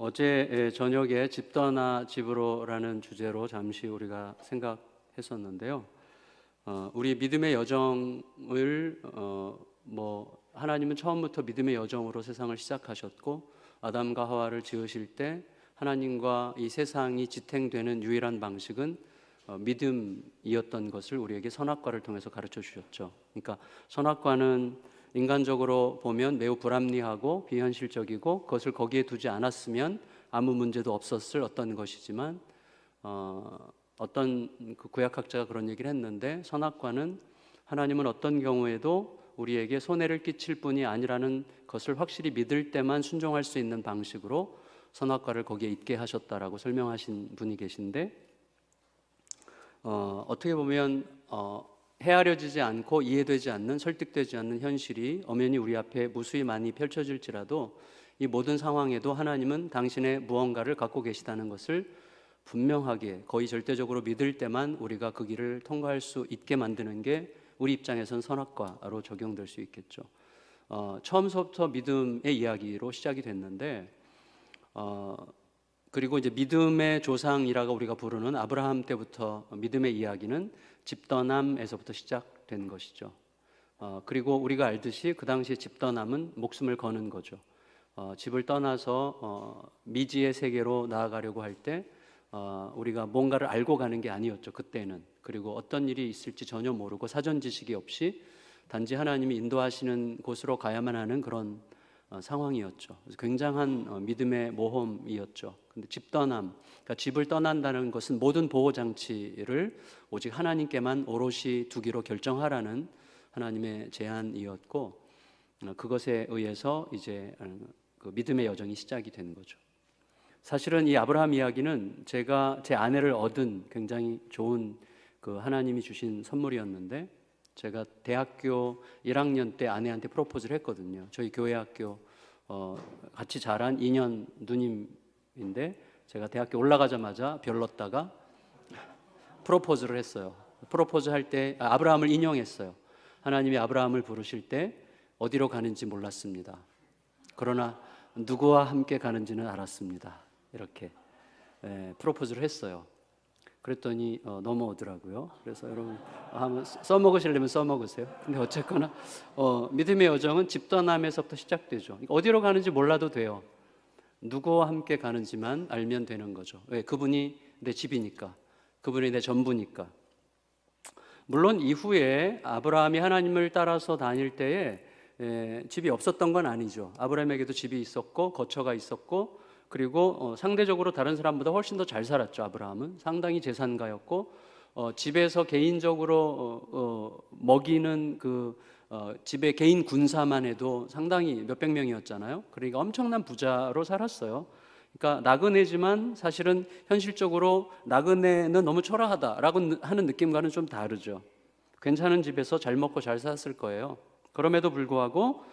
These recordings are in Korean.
어제 저녁에 집 떠나 집으로라는 주제로 잠시 우리가 생각했었는데요. 우리 믿음의 여정을 하나님은 처음부터 믿음의 여정으로 세상을 시작하셨고 아담과 하와를 지으실 때 하나님과 이 세상이 지탱되는 유일한 방식은 믿음이었던 것을 우리에게 선악과를 통해서 가르쳐 주셨죠. 그러니까 선악과는 인간적으로 보면 매우 불합리하고 비현실적이고 그것을 거기에 두지 않았으면 아무 문제도 없었을 어떤 것이지만 어떤 그 구약학자가 그런 얘기를 했는데, 선악과는 하나님은 어떤 경우에도 우리에게 손해를 끼칠 뿐이 아니라는 것을 확실히 믿을 때만 순종할 수 있는 방식으로 선악과를 거기에 있게 하셨다라고 설명하신 분이 계신데, 어떻게 보면 헤아려지지 않고 이해되지 않는, 설득되지 않는 현실이 엄연히 우리 앞에 무수히 많이 펼쳐질지라도 이 모든 상황에도 하나님은 당신의 무언가를 갖고 계시다는 것을 분명하게, 거의 절대적으로 믿을 때만 우리가 그 길을 통과할 수 있게 만드는 게 우리 입장에선 선악과로 적용될 수 있겠죠. 처음부터 믿음의 이야기로 시작이 됐는데, 그리고 이제 믿음의 조상이라고 우리가 부르는 아브라함 때부터 믿음의 이야기는 집떠남에서부터 시작된 것이죠. 그리고 우리가 알듯이 그 당시에 집떠남은 목숨을 거는 거죠. 집을 떠나서 미지의 세계로 나아가려고 할 때 우리가 뭔가를 알고 가는 게 아니었죠, 그때는. 그리고 어떤 일이 있을지 전혀 모르고 사전 지식이 없이 단지 하나님이 인도하시는 곳으로 가야만 하는 그런 상황이었죠. 그래서 굉장한 믿음의 모험이었죠. 근데 집떠남, 그러니까 집을 떠난다는 것은 모든 보호 장치를 오직 하나님께만 오롯이 두기로 결정하라는 하나님의 제안이었고, 그것에 의해서 이제 그 믿음의 여정이 시작이 된 거죠. 사실은 이 아브라함 이야기는 제가 제 아내를 얻은 굉장히 좋은 그 하나님이 주신 선물이었는데, 제가 대학교 1학년 때 아내한테 프로포즈를 했거든요. 저희 교회 학교 같이 자란 2년 누님인데, 제가 대학교 올라가자마자 별렀다가 프로포즈를 했어요. 프로포즈 할 때 아브라함을 인용했어요. 하나님이 아브라함을 부르실 때 어디로 가는지 몰랐습니다. 그러나 누구와 함께 가는지는 알았습니다. 이렇게 프로포즈를 했어요. 그랬더니 넘어오더라고요. 그래서 여러분 한번 써먹으시려면 써먹으세요. 근데 어쨌거나 믿음의 여정은 집떠남에서부터 시작되죠. 어디로 가는지 몰라도 돼요. 누구와 함께 가는지만 알면 되는 거죠. 왜? 그분이 내 집이니까, 그분이 내 전부니까. 물론 이후에 아브라함이 하나님을 따라서 다닐 때에 집이 없었던 건 아니죠. 아브라함에게도 집이 있었고 거처가 있었고, 그리고 상대적으로 다른 사람보다 훨씬 더 잘 살았죠. 아브라함은 상당히 재산가였고, 집에서 개인적으로 먹이는 그 집의 개인 군사만 해도 상당히 몇백 명이었잖아요. 그러니까 엄청난 부자로 살았어요. 그러니까 나그네지만 사실은 현실적으로 나그네는 너무 초라하다라고 하는 느낌과는 좀 다르죠. 괜찮은 집에서 잘 먹고 잘 살았을 거예요. 그럼에도 불구하고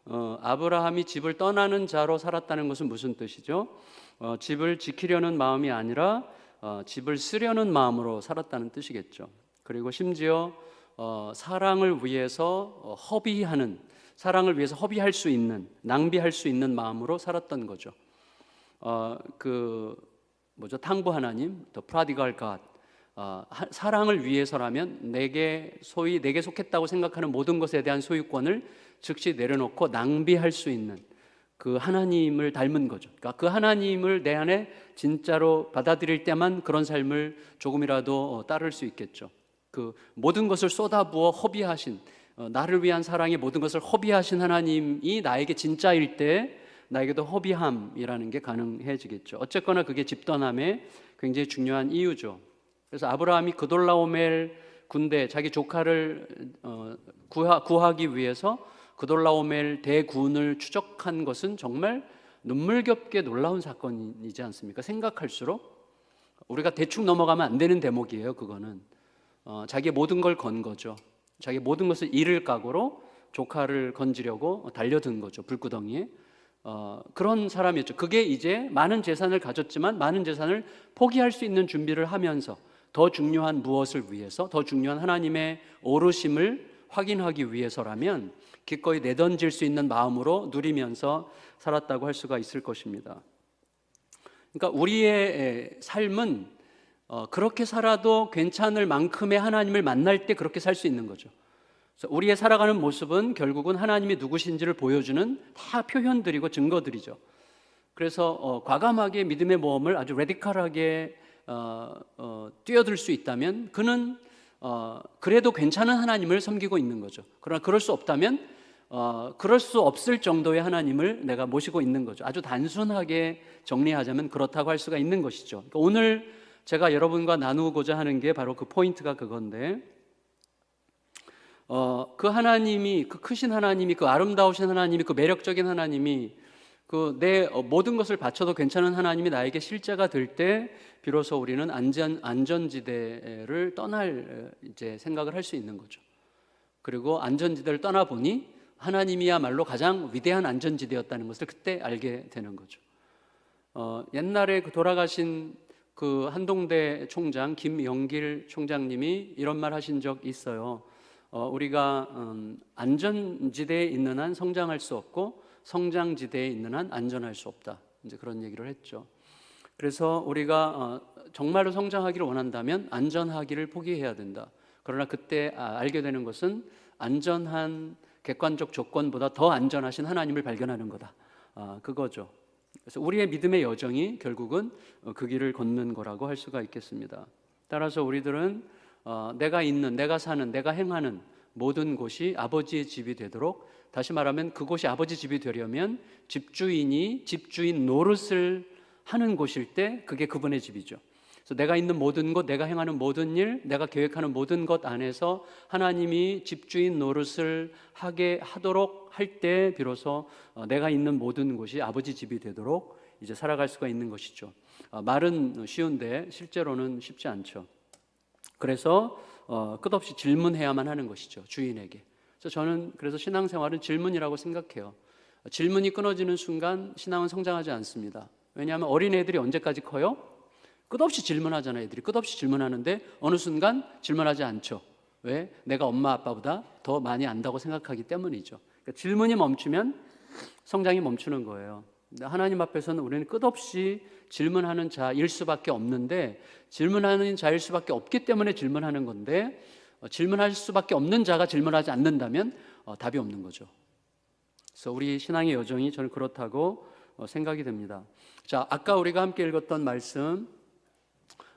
아브라함이 집을 떠나는 자로 살았다는 것은 무슨 뜻이죠? 집을 지키려는 마음이 아니라 집을 쓰려는 마음으로 살았다는 뜻이겠죠. 그리고 심지어 사랑을 위해서 허비하는, 사랑을 위해서 허비할 수 있는, 낭비할 수 있는 마음으로 살았던 거죠. 탕부 하나님, the prodigal God, 사랑을 위해서라면 소위 내게 속했다고 생각하는 모든 것에 대한 소유권을 즉시 내려놓고 낭비할 수 있는 그 하나님을 닮은 거죠. 그러니까 그 하나님을 내 안에 진짜로 받아들일 때만 그런 삶을 조금이라도 따를 수 있겠죠. 그 모든 것을 쏟아부어 허비하신, 나를 위한 사랑의 모든 것을 허비하신 하나님이 나에게 진짜일 때 나에게도 허비함이라는 게 가능해지겠죠. 어쨌거나 그게 집떠남의 굉장히 중요한 이유죠. 그래서 아브라함이 그돌라오멜 군대, 자기 조카를 구하기 위해서 그돌라오멜 대군을 추적한 것은 정말 눈물겹게 놀라운 사건이지 않습니까? 생각할수록 우리가 대충 넘어가면 안 되는 대목이에요. 그거는 자기의 모든 걸 건 거죠. 자기 모든 것을 잃을 각오로 조카를 건지려고 달려든 거죠, 불구덩이에. 그런 사람이었죠. 그게 이제 많은 재산을 가졌지만 많은 재산을 포기할 수 있는 준비를 하면서 더 중요한 무엇을 위해서, 더 중요한 하나님의 오르심을 확인하기 위해서라면 기꺼이 내던질 수 있는 마음으로 누리면서 살았다고 할 수가 있을 것입니다. 그러니까 우리의 삶은 그렇게 살아도 괜찮을 만큼의 하나님을 만날 때 그렇게 살 수 있는 거죠. 그래서 우리의 살아가는 모습은 결국은 하나님이 누구신지를 보여주는 다 표현들이고 증거들이죠. 그래서 과감하게 믿음의 모험을 아주 레디컬하게 뛰어들 수 있다면 그는 그래도 괜찮은 하나님을 섬기고 있는 거죠. 그러나 그럴 수 없다면 그럴 수 없을 정도의 하나님을 내가 모시고 있는 거죠. 아주 단순하게 정리하자면 그렇다고 할 수가 있는 것이죠. 그러니까 오늘 제가 여러분과 나누고자 하는 게 바로 그 포인트가 그건데, 그 하나님이, 그 크신 하나님이, 그 아름다우신 하나님이, 그 매력적인 하나님이, 그 내 모든 것을 바쳐도 괜찮은 하나님이 나에게 실제가 될 때 비로소 우리는 안전지대를 떠날 이제 생각을 할 수 있는 거죠. 그리고 안전지대를 떠나 보니 하나님이야말로 가장 위대한 안전지대였다는 것을 그때 알게 되는 거죠. 옛날에 그 돌아가신 그 한동대 총장 김영길 총장님이 이런 말 하신 적 있어요. 우리가 안전지대에 있는 한 성장할 수 없고 성장지대에 있는 한 안전할 수 없다. 이제 그런 얘기를 했죠. 그래서 우리가 정말로 성장하기를 원한다면 안전하기를 포기해야 된다. 그러나 그때 알게 되는 것은 안전한 객관적 조건보다 더 안전하신 하나님을 발견하는 거다. 그거죠. 그래서 우리의 믿음의 여정이 결국은 그 길을 걷는 거라고 할 수가 있겠습니다. 따라서 우리들은 내가 있는, 내가 사는, 내가 행하는 모든 곳이 아버지의 집이 되도록, 다시 말하면 그곳이 아버지 집이 되려면 집주인이 집주인 노릇을 하는 곳일 때 그게 그분의 집이죠. 그래서 내가 있는 모든 곳, 내가 행하는 모든 일, 내가 계획하는 모든 것 안에서 하나님이 집주인 노릇을 하게 하도록 할 때 비로소 내가 있는 모든 곳이 아버지 집이 되도록 이제 살아갈 수가 있는 것이죠. 말은 쉬운데 실제로는 쉽지 않죠. 그래서 끝없이 질문해야만 하는 것이죠, 주인에게. 그래서 저는 그래서 신앙생활은 질문이라고 생각해요. 질문이 끊어지는 순간 신앙은 성장하지 않습니다. 왜냐하면 어린애들이 언제까지 커요? 끝없이 질문하잖아요. 애들이 끝없이 질문하는데 어느 순간 질문하지 않죠. 왜? 내가 엄마 아빠보다 더 많이 안다고 생각하기 때문이죠. 그러니까 질문이 멈추면 성장이 멈추는 거예요. 하나님 앞에서는 우리는 끝없이 질문하는 자일 수밖에 없는데, 질문하는 자일 수밖에 없기 때문에 질문하는 건데, 질문할 수밖에 없는 자가 질문하지 않는다면 답이 없는 거죠. 그래서 우리 신앙의 여정이 저는 그렇다고 생각이 됩니다. 자, 아까 우리가 함께 읽었던 말씀,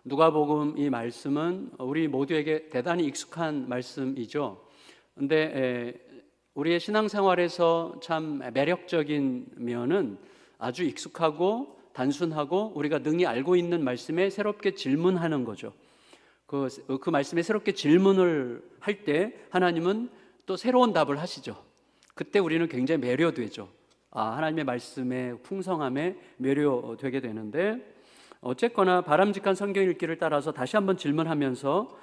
누가복음, 이 말씀은 우리 모두에게 대단히 익숙한 말씀이죠. 근데 우리의 신앙생활에서 참 매력적인 면은 아주 익숙하고 단순하고 우리가 능히 알고 있는 말씀에 새롭게 질문하는 거죠. 그 말씀에 새롭게 질문을 할 때 하나님은 또 새로운 답을 하시죠. 그때 우리는 굉장히 매료되죠. 하나님의 말씀의 풍성함에 매료되게 되는데, 어쨌거나 바람직한 성경 읽기를 따라서 다시 한번 질문하면서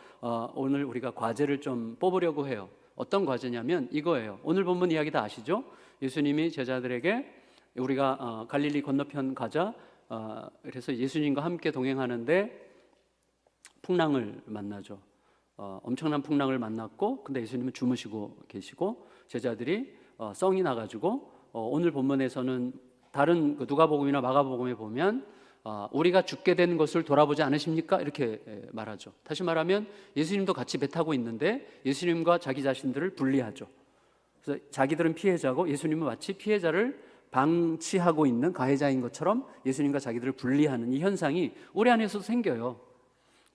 오늘 우리가 과제를 좀 뽑으려고 해요. 어떤 과제냐면 이거예요. 오늘 본문 이야기 다 아시죠? 예수님이 제자들에게 우리가 갈릴리 건너편 가자, 그래서 예수님과 함께 동행하는데 풍랑을 만나죠. 엄청난 풍랑을 만났고, 근데 예수님은 주무시고 계시고 제자들이 썽이 나가지고 오늘 본문에서는 다른 누가복음이나 마가복음에 보면 우리가 죽게 된 것을 돌아보지 않으십니까? 이렇게 말하죠. 다시 말하면 예수님도 같이 배 타고 있는데 예수님과 자기 자신들을 분리하죠. 그래서 자기들은 피해자고 예수님은 마치 피해자를 방치하고 있는 가해자인 것처럼 예수님과 자기들을 분리하는 이 현상이 우리 안에서도 생겨요.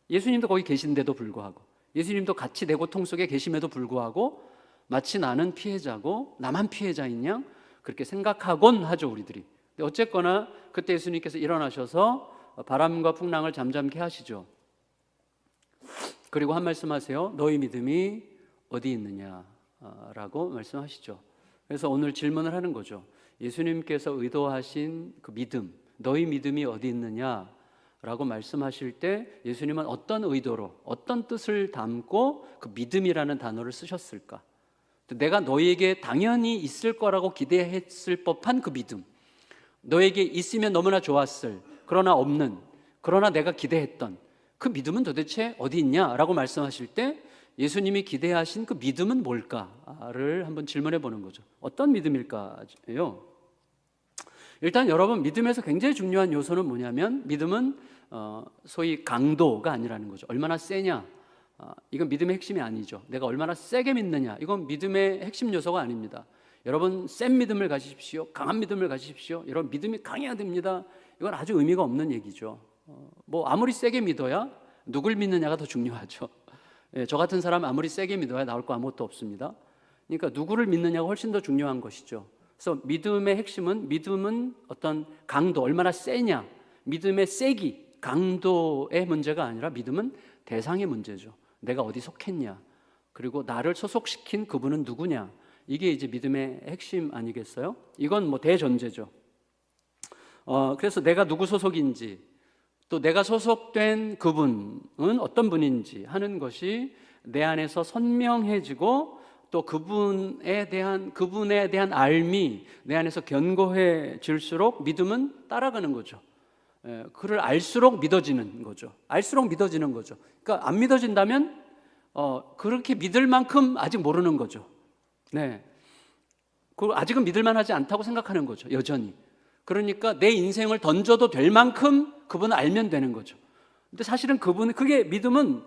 예수님도 거기 계신데도 불구하고, 예수님도 같이 내 고통 속에 계심에도 불구하고 마치 나는 피해자고 나만 피해자인 양 그렇게 생각하곤 하죠, 우리들이. 어쨌거나 그때 예수님께서 일어나셔서 바람과 풍랑을 잠잠케 하시죠. 그리고 한 말씀하세요. 너희 믿음이 어디 있느냐라고 말씀하시죠. 그래서 오늘 질문을 하는 거죠. 예수님께서 의도하신 그 믿음, 너희 믿음이 어디 있느냐라고 말씀하실 때 예수님은 어떤 의도로, 어떤 뜻을 담고 그 믿음이라는 단어를 쓰셨을까? 내가 너희에게 당연히 있을 거라고 기대했을 법한 그 믿음, 너에게 있으면 너무나 좋았을, 그러나 없는, 그러나 내가 기대했던 그 믿음은 도대체 어디 있냐라고 말씀하실 때 예수님이 기대하신 그 믿음은 뭘까를 한번 질문해 보는 거죠. 어떤 믿음일까요? 일단 여러분, 믿음에서 굉장히 중요한 요소는 뭐냐면, 믿음은 소위 강도가 아니라는 거죠. 얼마나 세냐, 이건 믿음의 핵심이 아니죠. 내가 얼마나 세게 믿느냐, 이건 믿음의 핵심 요소가 아닙니다. 여러분, 센 믿음을 가지십시오, 강한 믿음을 가지십시오, 여러분 믿음이 강해야 됩니다, 이건 아주 의미가 없는 얘기죠. 뭐 아무리 세게 믿어야 누굴 믿느냐가 더 중요하죠. 저 같은 사람 아무리 세게 믿어야 나올 거 아무것도 없습니다. 그러니까 누구를 믿느냐가 훨씬 더 중요한 것이죠. 그래서 믿음의 핵심은, 믿음은 어떤 강도, 얼마나 세냐, 믿음의 세기, 강도의 문제가 아니라 믿음은 대상의 문제죠. 내가 어디 속했냐, 그리고 나를 소속시킨 그분은 누구냐, 이게 이제 믿음의 핵심 아니겠어요? 이건 뭐 대전제죠. 그래서 내가 누구 소속인지, 또 내가 소속된 그분은 어떤 분인지 하는 것이 내 안에서 선명해지고, 또 그분에 대한 알미 내 안에서 견고해질수록 믿음은 따라가는 거죠. 그를 알수록 믿어지는 거죠. 알수록 믿어지는 거죠. 그러니까 안 믿어진다면 그렇게 믿을 만큼 아직 모르는 거죠. 네. 그리고 아직은 믿을만하지 않다고 생각하는 거죠. 여전히. 그러니까 내 인생을 던져도 될 만큼 그분을 알면 되는 거죠. 근데 사실은 그게 믿음은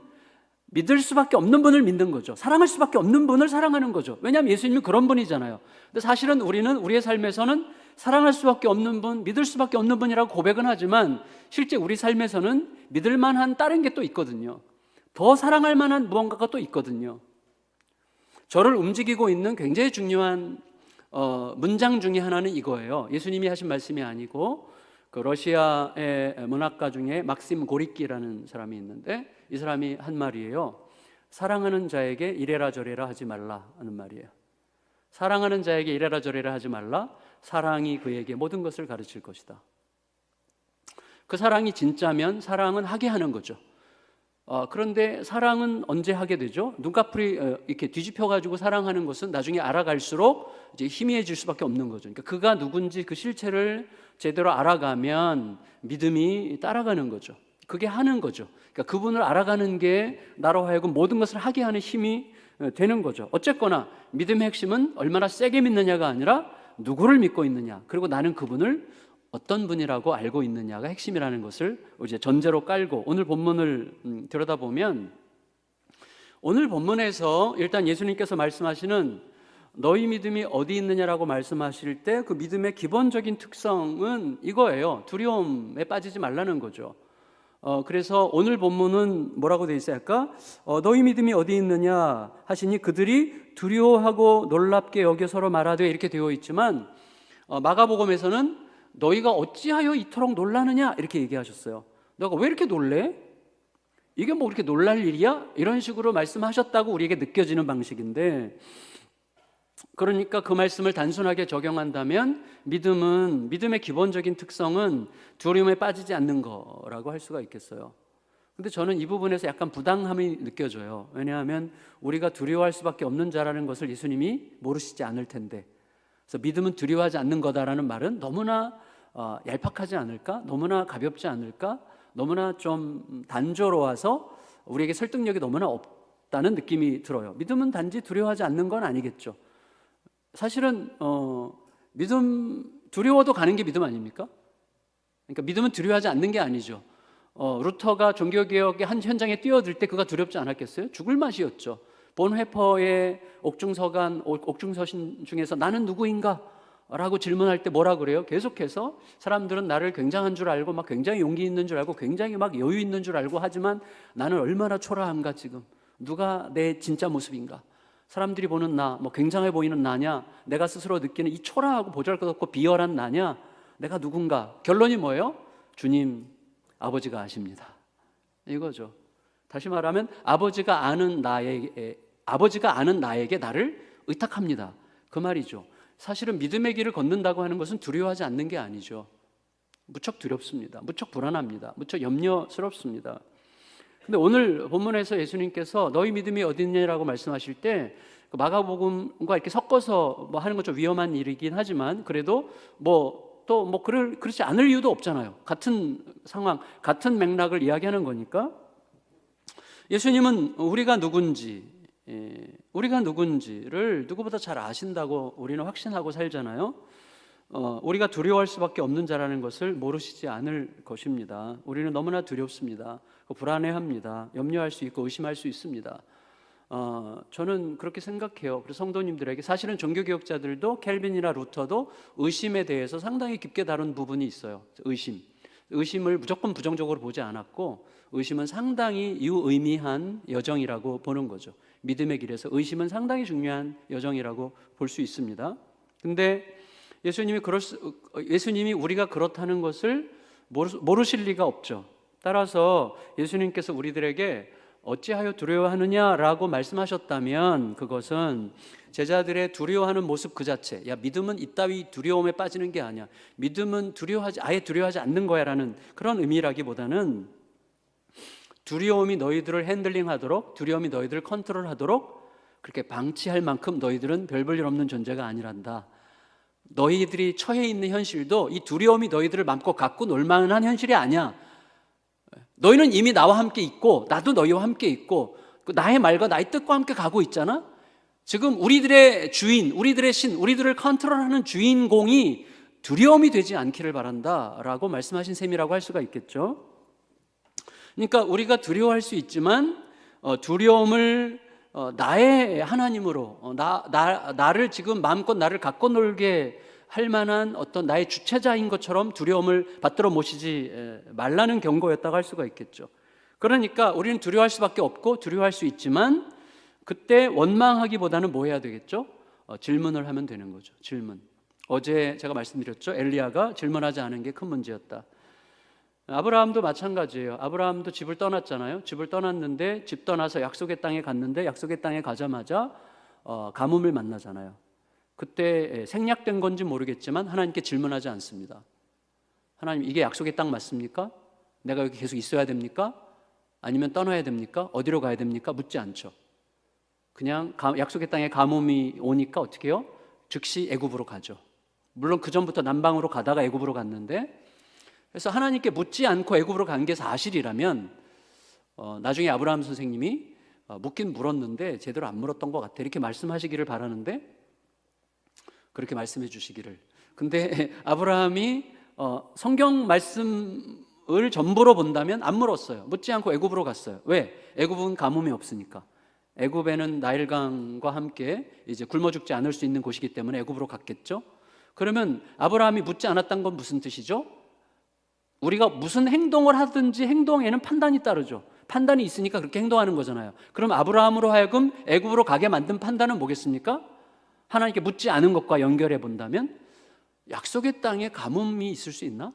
믿을 수밖에 없는 분을 믿는 거죠. 사랑할 수밖에 없는 분을 사랑하는 거죠. 왜냐하면 예수님이 그런 분이잖아요. 근데 사실은 우리는 우리의 삶에서는 사랑할 수밖에 없는 분, 믿을 수밖에 없는 분이라고 고백은 하지만, 실제 우리 삶에서는 믿을 만한 다른 게 또 있거든요. 더 사랑할 만한 무언가가 또 있거든요. 저를 움직이고 있는 굉장히 중요한 문장 중에 하나는 이거예요. 예수님이 하신 말씀이 아니고, 그 러시아의 문학가 중에 막심 고리끼라는 사람이 있는데, 이 사람이 한 말이에요. 사랑하는 자에게 이래라 저래라 하지 말라 하는 말이에요. 사랑하는 자에게 이래라 저래라 하지 말라. 사랑이 그에게 모든 것을 가르칠 것이다. 그 사랑이 진짜면 사랑은 하게 하는 거죠. 그런데 사랑은 언제 하게 되죠? 눈꺼풀이 이렇게 뒤집혀가지고 사랑하는 것은 나중에 알아갈수록 이제 희미해질 수밖에 없는 거죠. 그러니까 그가 누군지 그 실체를 제대로 알아가면 믿음이 따라가는 거죠. 그게 하는 거죠. 그러니까 그분을 알아가는 게 나로 하여금 모든 것을 하게 하는 힘이 되는 거죠. 어쨌거나 믿음의 핵심은 얼마나 세게 믿느냐가 아니라 누구를 믿고 있느냐, 그리고 나는 그분을 어떤 분이라고 알고 있느냐가 핵심이라는 것을 이제 전제로 깔고 오늘 본문을 들여다보면, 오늘 본문에서 일단 예수님께서 말씀하시는 너희 믿음이 어디 있느냐라고 말씀하실 때 그 믿음의 기본적인 특성은 이거예요. 두려움에 빠지지 말라는 거죠. 그래서 오늘 본문은 뭐라고 되어 있을까? 너희 믿음이 어디 있느냐 하시니 그들이 두려워하고 놀랍게 여겨 서로 말하되, 이렇게 되어 있지만 마가복음에서는 너희가 어찌하여 이토록 놀라느냐 이렇게 얘기하셨어요. 너가 왜 이렇게 놀래? 이게 뭐 그렇게 놀랄 일이야? 이런 식으로 말씀하셨다고 우리에게 느껴지는 방식인데, 그러니까 그 말씀을 단순하게 적용한다면 믿음의 기본적인 특성은 두려움에 빠지지 않는 거라고 할 수가 있겠어요. 근데 저는 이 부분에서 약간 부당함이 느껴져요. 왜냐하면 우리가 두려워할 수밖에 없는 자라는 것을 예수님이 모르시지 않을 텐데, 그래서 믿음은 두려워하지 않는 거다라는 말은 너무나 얄팍하지 않을까? 너무나 가볍지 않을까? 너무나 좀 단조로워서 우리에게 설득력이 너무나 없다는 느낌이 들어요. 믿음은 단지 두려워하지 않는 건 아니겠죠. 사실은 믿음, 두려워도 가는 게 믿음 아닙니까? 그러니까 믿음은 두려워하지 않는 게 아니죠. 루터가 종교개혁의 한 현장에 뛰어들 때 그가 두렵지 않았겠어요? 죽을 맛이었죠. 본회퍼의 옥중서신 중에서 나는 누구인가? 라고 질문할 때 뭐라 그래요? 계속해서 사람들은 나를 굉장한 줄 알고 막 굉장히 용기 있는 줄 알고 굉장히 막 여유 있는 줄 알고 하지만 나는 얼마나 초라한가 지금. 누가 내 진짜 모습인가? 사람들이 보는 나, 뭐 굉장해 보이는 나냐? 내가 스스로 느끼는 이 초라하고 보잘것없고 비열한 나냐? 내가 누군가? 결론이 뭐예요? 주님, 아버지가 아십니다. 이거죠. 다시 말하면 아버지가 아는 나에게 나를 의탁합니다. 그 말이죠. 사실은 믿음의 길을 걷는다고 하는 것은 두려워하지 않는 게 아니죠. 무척 두렵습니다. 무척 불안합니다. 무척 염려스럽습니다. 근데 오늘 본문에서 예수님께서 너희 믿음이 어디 있냐라고 말씀하실 때 마가복음과 이렇게 섞어서 뭐 하는 건 좀 위험한 일이긴 하지만, 그래도 그렇지 않을 이유도 없잖아요. 같은 상황, 같은 맥락을 이야기하는 거니까. 예수님은 우리가 누군지를 누구보다 잘 아신다고 우리는 확신하고 살잖아요. 우리가 두려워할 수밖에 없는 자라는 것을 모르시지 않을 것입니다. 우리는 너무나 두렵습니다. 불안해합니다. 염려할 수 있고 의심할 수 있습니다. 저는 그렇게 생각해요. 그래서 성도님들에게 사실은 종교개혁자들도 켈빈이나 루터도 의심에 대해서 상당히 깊게 다룬 부분이 있어요. 의심을 무조건 부정적으로 보지 않았고 의심은 상당히 유의미한 여정이라고 보는 거죠. 믿음의 길에서 의심은 상당히 중요한 여정이라고 볼 수 있습니다. 근데 예수님이 우리가 그렇다는 것을 모르실 리가 없죠. 따라서 예수님께서 우리들에게 어찌하여 두려워하느냐라고 말씀하셨다면 그것은 제자들의 두려워하는 모습 그 자체, 야 믿음은 이따위 두려움에 빠지는 게 아니야, 믿음은 아예 두려워하지 않는 거야 라는 그런 의미라기보다는 두려움이 너희들을 핸들링하도록, 두려움이 너희들을 컨트롤하도록 그렇게 방치할 만큼 너희들은 별 볼 일 없는 존재가 아니란다. 너희들이 처해 있는 현실도 이 두려움이 너희들을 마음껏 갖고 놀 만한 현실이 아니야. 너희는 이미 나와 함께 있고 나도 너희와 함께 있고 나의 말과 나의 뜻과 함께 가고 있잖아. 지금 우리들의 주인, 우리들의 신, 우리들을 컨트롤하는 주인공이 두려움이 되지 않기를 바란다라고 말씀하신 셈이라고 할 수가 있겠죠. 그러니까 우리가 두려워할 수 있지만 두려움을 나의 하나님으로 나를 지금 마음껏 나를 갖고 놀게 할 만한 어떤 나의 주체자인 것처럼 두려움을 받들어 모시지 말라는 경고였다고 할 수가 있겠죠. 그러니까 우리는 두려워할 수밖에 없고 두려워할 수 있지만 그때 원망하기보다는 뭐 해야 되겠죠? 질문을 하면 되는 거죠. 질문. 어제 제가 말씀드렸죠. 엘리야가 질문하지 않은 게 큰 문제였다. 아브라함도 마찬가지예요. 아브라함도 집을 떠났잖아요. 집을 떠났는데 집 떠나서 약속의 땅에 갔는데 약속의 땅에 가자마자 가뭄을 만나잖아요. 그때 생략된 건지 모르겠지만 하나님께 질문하지 않습니다. 하나님, 이게 약속의 땅 맞습니까? 내가 여기 계속 있어야 됩니까? 아니면 떠나야 됩니까? 어디로 가야 됩니까? 묻지 않죠. 그냥 약속의 땅에 가뭄이 오니까 어떻게 해요? 즉시 애굽으로 가죠. 물론 그 전부터 남방으로 가다가 애굽으로 갔는데, 그래서 하나님께 묻지 않고 애굽으로 간 게 사실이라면 나중에 아브라함 선생님이 묻긴 물었는데 제대로 안 물었던 것 같아, 이렇게 말씀하시기를 바라는데, 그렇게 말씀해 주시기를. 근데 아브라함이 성경 말씀을 전부로 본다면 안 물었어요. 묻지 않고 애굽으로 갔어요. 왜? 애굽은 가뭄이 없으니까. 애굽에는 나일강과 함께 이제 굶어 죽지 않을 수 있는 곳이기 때문에 애굽으로 갔겠죠. 그러면 아브라함이 묻지 않았던 건 무슨 뜻이죠? 우리가 무슨 행동을 하든지 행동에는 판단이 따르죠. 판단이 있으니까 그렇게 행동하는 거잖아요. 그럼 아브라함으로 하여금 애굽으로 가게 만든 판단은 뭐겠습니까? 하나님께 묻지 않은 것과 연결해 본다면 약속의 땅에 가뭄이 있을 수 있나?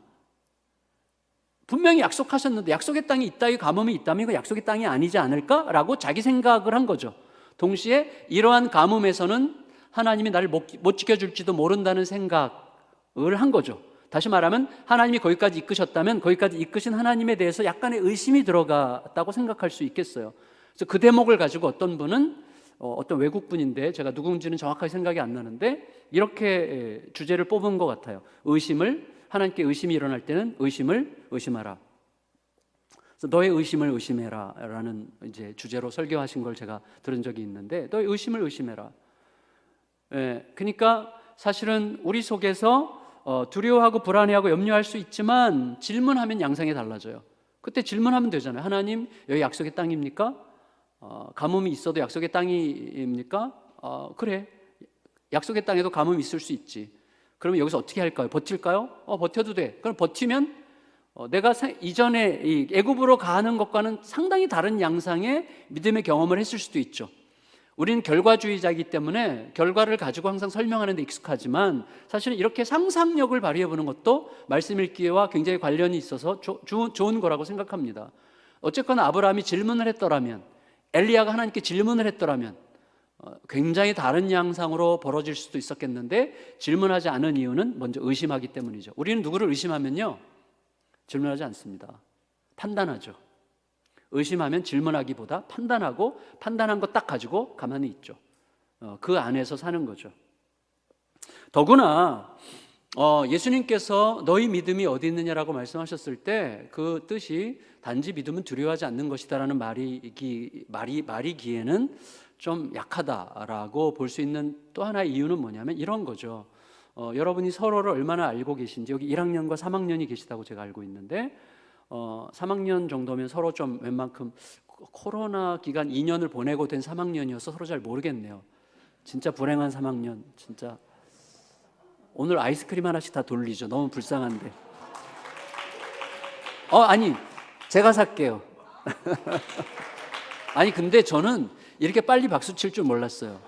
분명히 약속하셨는데 약속의 땅에 이따위 가뭄이 있다면 이거 약속의 땅이 아니지 않을까라고 자기 생각을 한 거죠. 동시에 이러한 가뭄에서는 하나님이 나를 못 지켜줄지도 모른다는 생각을 한 거죠. 다시 말하면 하나님이 거기까지 이끄셨다면 거기까지 이끄신 하나님에 대해서 약간의 의심이 들어갔다고 생각할 수 있겠어요. 그래서 그 대목을 가지고 어떤 분은 어떤 외국분인데 제가 누군지는 정확하게 생각이 안 나는데 이렇게 주제를 뽑은 것 같아요. 하나님께 의심이 일어날 때는 의심을 의심하라. 그래서 너의 의심을 의심해라 라는 이제 주제로 설교하신 걸 제가 들은 적이 있는데, 너의 의심을 의심해라. 그러니까 사실은 우리 속에서 두려워하고 불안해하고 염려할 수 있지만 질문하면 양상이 달라져요. 그때 질문하면 되잖아요. 하나님, 여기 약속의 땅입니까? 가뭄이 있어도 약속의 땅입니까? 그래, 약속의 땅에도 가뭄이 있을 수 있지. 그러면 여기서 어떻게 할까요? 버틸까요? 버텨도 돼. 그럼 버티면 내가 이전에 이 애굽으로 가는 것과는 상당히 다른 양상의 믿음의 경험을 했을 수도 있죠. 우리는 결과주의자이기 때문에 결과를 가지고 항상 설명하는 데 익숙하지만 사실은 이렇게 상상력을 발휘해보는 것도 말씀 읽기와 굉장히 관련이 있어서 좋은 거라고 생각합니다. 어쨌거나 아브라함이 질문을 했더라면, 엘리야가 하나님께 질문을 했더라면 굉장히 다른 양상으로 벌어질 수도 있었겠는데 질문하지 않은 이유는 먼저 의심하기 때문이죠. 우리는 누구를 의심하면요, 질문하지 않습니다. 판단하죠. 의심하면 질문하기보다 판단하고 판단한 거 딱 가지고 가만히 있죠. 그 안에서 사는 거죠. 더구나 예수님께서 너희 믿음이 어디 있느냐라고 말씀하셨을 때 그 뜻이 단지 믿음은 두려워하지 않는 것이다라는 말이기에는 좀 약하다라고 볼 수 있는 또 하나의 이유는 뭐냐면 이런 거죠. 여러분이 서로를 얼마나 알고 계신지, 여기 1학년과 3학년이 계시다고 제가 알고 있는데 3학년 정도면 서로 좀 웬만큼 코로나 기간 2년을 보내고 된 3학년이어서 서로 잘 모르겠네요. 진짜 불행한 3학년. 진짜 오늘 아이스크림 하나씩 다 돌리죠. 너무 불쌍한데. 아니 제가 살게요. 아니 근데 저는 이렇게 빨리 박수 칠 줄 몰랐어요.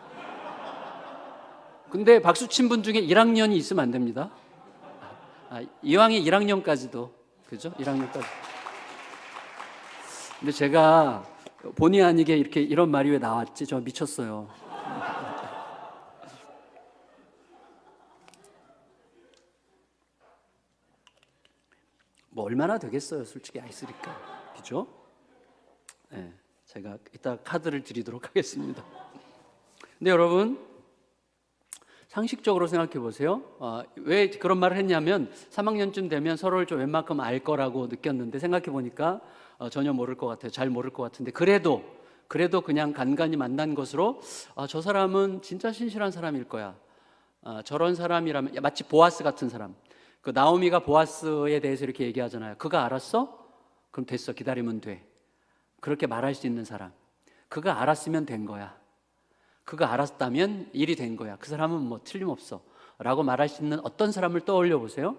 근데 박수 친 분 중에 1학년이 있으면 안 됩니다. 이왕에 1학년까지도, 그죠? 1학년까지. 근데 제가 본의 아니게 이렇게 이런 말이 왜 나왔지? 저 미쳤어요. 뭐 얼마나 되겠어요, 솔직히 아이스니까, 그죠? 네, 제가 이따 카드를 드리도록 하겠습니다. 근데 여러분, 상식적으로 생각해 보세요. 왜 그런 말을 했냐면 3학년쯤 되면 서로를 좀 웬만큼 알 거라고 느꼈는데 생각해 보니까 전혀 모를 것 같아요. 잘 모를 것 같은데 그래도 그냥 간간히 만난 것으로 저 사람은 진짜 신실한 사람일 거야. 저런 사람이라면, 마치 보아스 같은 사람. 그 나오미가 보아스에 대해서 이렇게 얘기하잖아요. 그가 알았어? 그럼 됐어. 기다리면 돼. 그렇게 말할 수 있는 사람. 그가 알았으면 된 거야. 그가 알았다면 일이 된 거야. 그 사람은 뭐 틀림없어 라고 말할 수 있는 어떤 사람을 떠올려 보세요.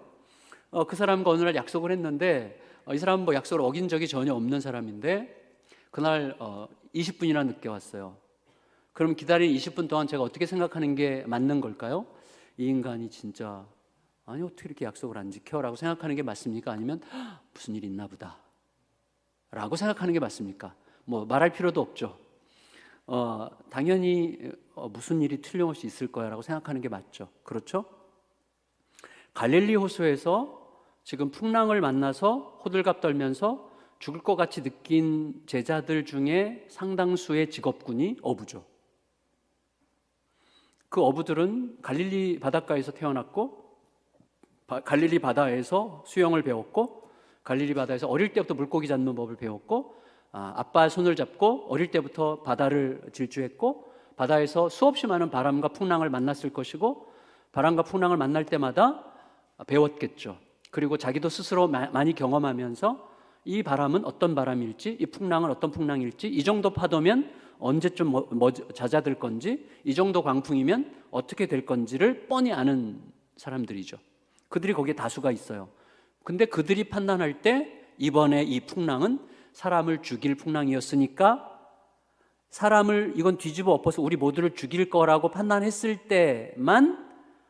그 사람과 어느 날 약속을 했는데 이 사람은 뭐 약속을 어긴 적이 전혀 없는 사람인데 그날 20분이나 늦게 왔어요. 그럼 기다린 20분 동안 제가 어떻게 생각하는 게 맞는 걸까요? 이 인간이 진짜 아니 어떻게 이렇게 약속을 안 지켜? 라고 생각하는 게 맞습니까? 아니면 무슨 일이 있나 보다 라고 생각하는 게 맞습니까? 뭐 말할 필요도 없죠. 당연히 무슨 일이 틀림없이 있을 거야 라고 생각하는 게 맞죠. 그렇죠? 갈릴리 호수에서 지금 풍랑을 만나서 호들갑 떨면서 죽을 것 같이 느낀 제자들 중에 상당수의 직업군이 어부죠. 그 어부들은 갈릴리 바닷가에서 태어났고 갈릴리 바다에서 수영을 배웠고 갈릴리 바다에서 어릴 때부터 물고기 잡는 법을 배웠고 아빠의 손을 잡고 어릴 때부터 바다를 질주했고 바다에서 수없이 많은 바람과 풍랑을 만났을 것이고 바람과 풍랑을 만날 때마다 배웠겠죠. 그리고 자기도 스스로 많이 경험하면서 이 바람은 어떤 바람일지, 이 풍랑은 어떤 풍랑일지, 이 정도 파도면 언제쯤 잦아들 건지, 이 정도 광풍이면 어떻게 될 건지를 뻔히 아는 사람들이죠. 그들이 거기에 다수가 있어요. 근데 그들이 판단할 때 이번에 이 풍랑은 사람을 죽일 풍랑이었으니까 사람을 이건 뒤집어 엎어서 우리 모두를 죽일 거라고 판단했을 때만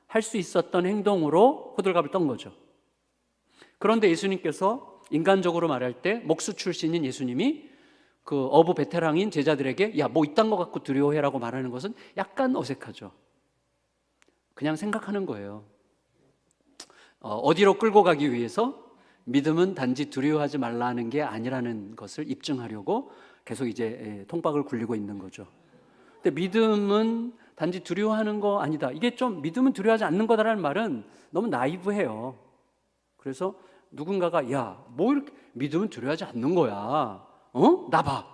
할 수 있었던 행동으로 호들갑을 떤 거죠. 그런데 예수님께서 인간적으로 말할 때 목수 출신인 예수님이 그 어부 베테랑인 제자들에게 야, 뭐 이딴 거 갖고 두려워해라고 말하는 것은 약간 어색하죠. 그냥 생각하는 거예요. 어디로 끌고 가기 위해서 믿음은 단지 두려워하지 말라는 게 아니라는 것을 입증하려고 계속 이제 통박을 굴리고 있는 거죠. 근데 믿음은 단지 두려워하는 거 아니다. 이게 좀 믿음은 두려워하지 않는 거다라는 말은 너무 나이브해요. 그래서 누군가가 야, 뭐 이렇게 믿음은 두려워하지 않는 거야. 나 봐.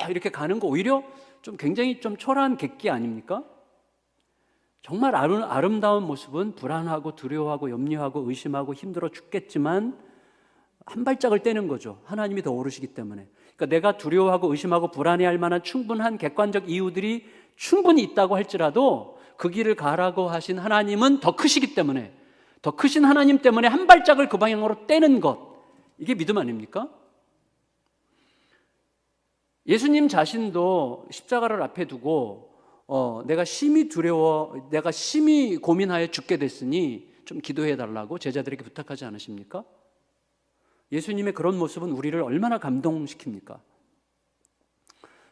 이렇게 가는 거 오히려 좀 굉장히 좀 초라한 객기 아닙니까? 정말 아름다운 모습은 불안하고 두려워하고 염려하고 의심하고 힘들어 죽겠지만 한 발짝을 떼는 거죠. 하나님이 더 오르시기 때문에. 그러니까 내가 두려워하고 의심하고 불안해할 만한 충분한 객관적 이유들이 충분히 있다고 할지라도 그 길을 가라고 하신 하나님은 더 크시기 때문에, 더 크신 하나님 때문에 한 발짝을 그 방향으로 떼는 것, 이게 믿음 아닙니까? 예수님 자신도 십자가를 앞에 두고 내가 심히 두려워, 내가 심히 고민하여 죽게 됐으니 좀 기도해 달라고 제자들에게 부탁하지 않으십니까? 예수님의 그런 모습은 우리를 얼마나 감동시킵니까?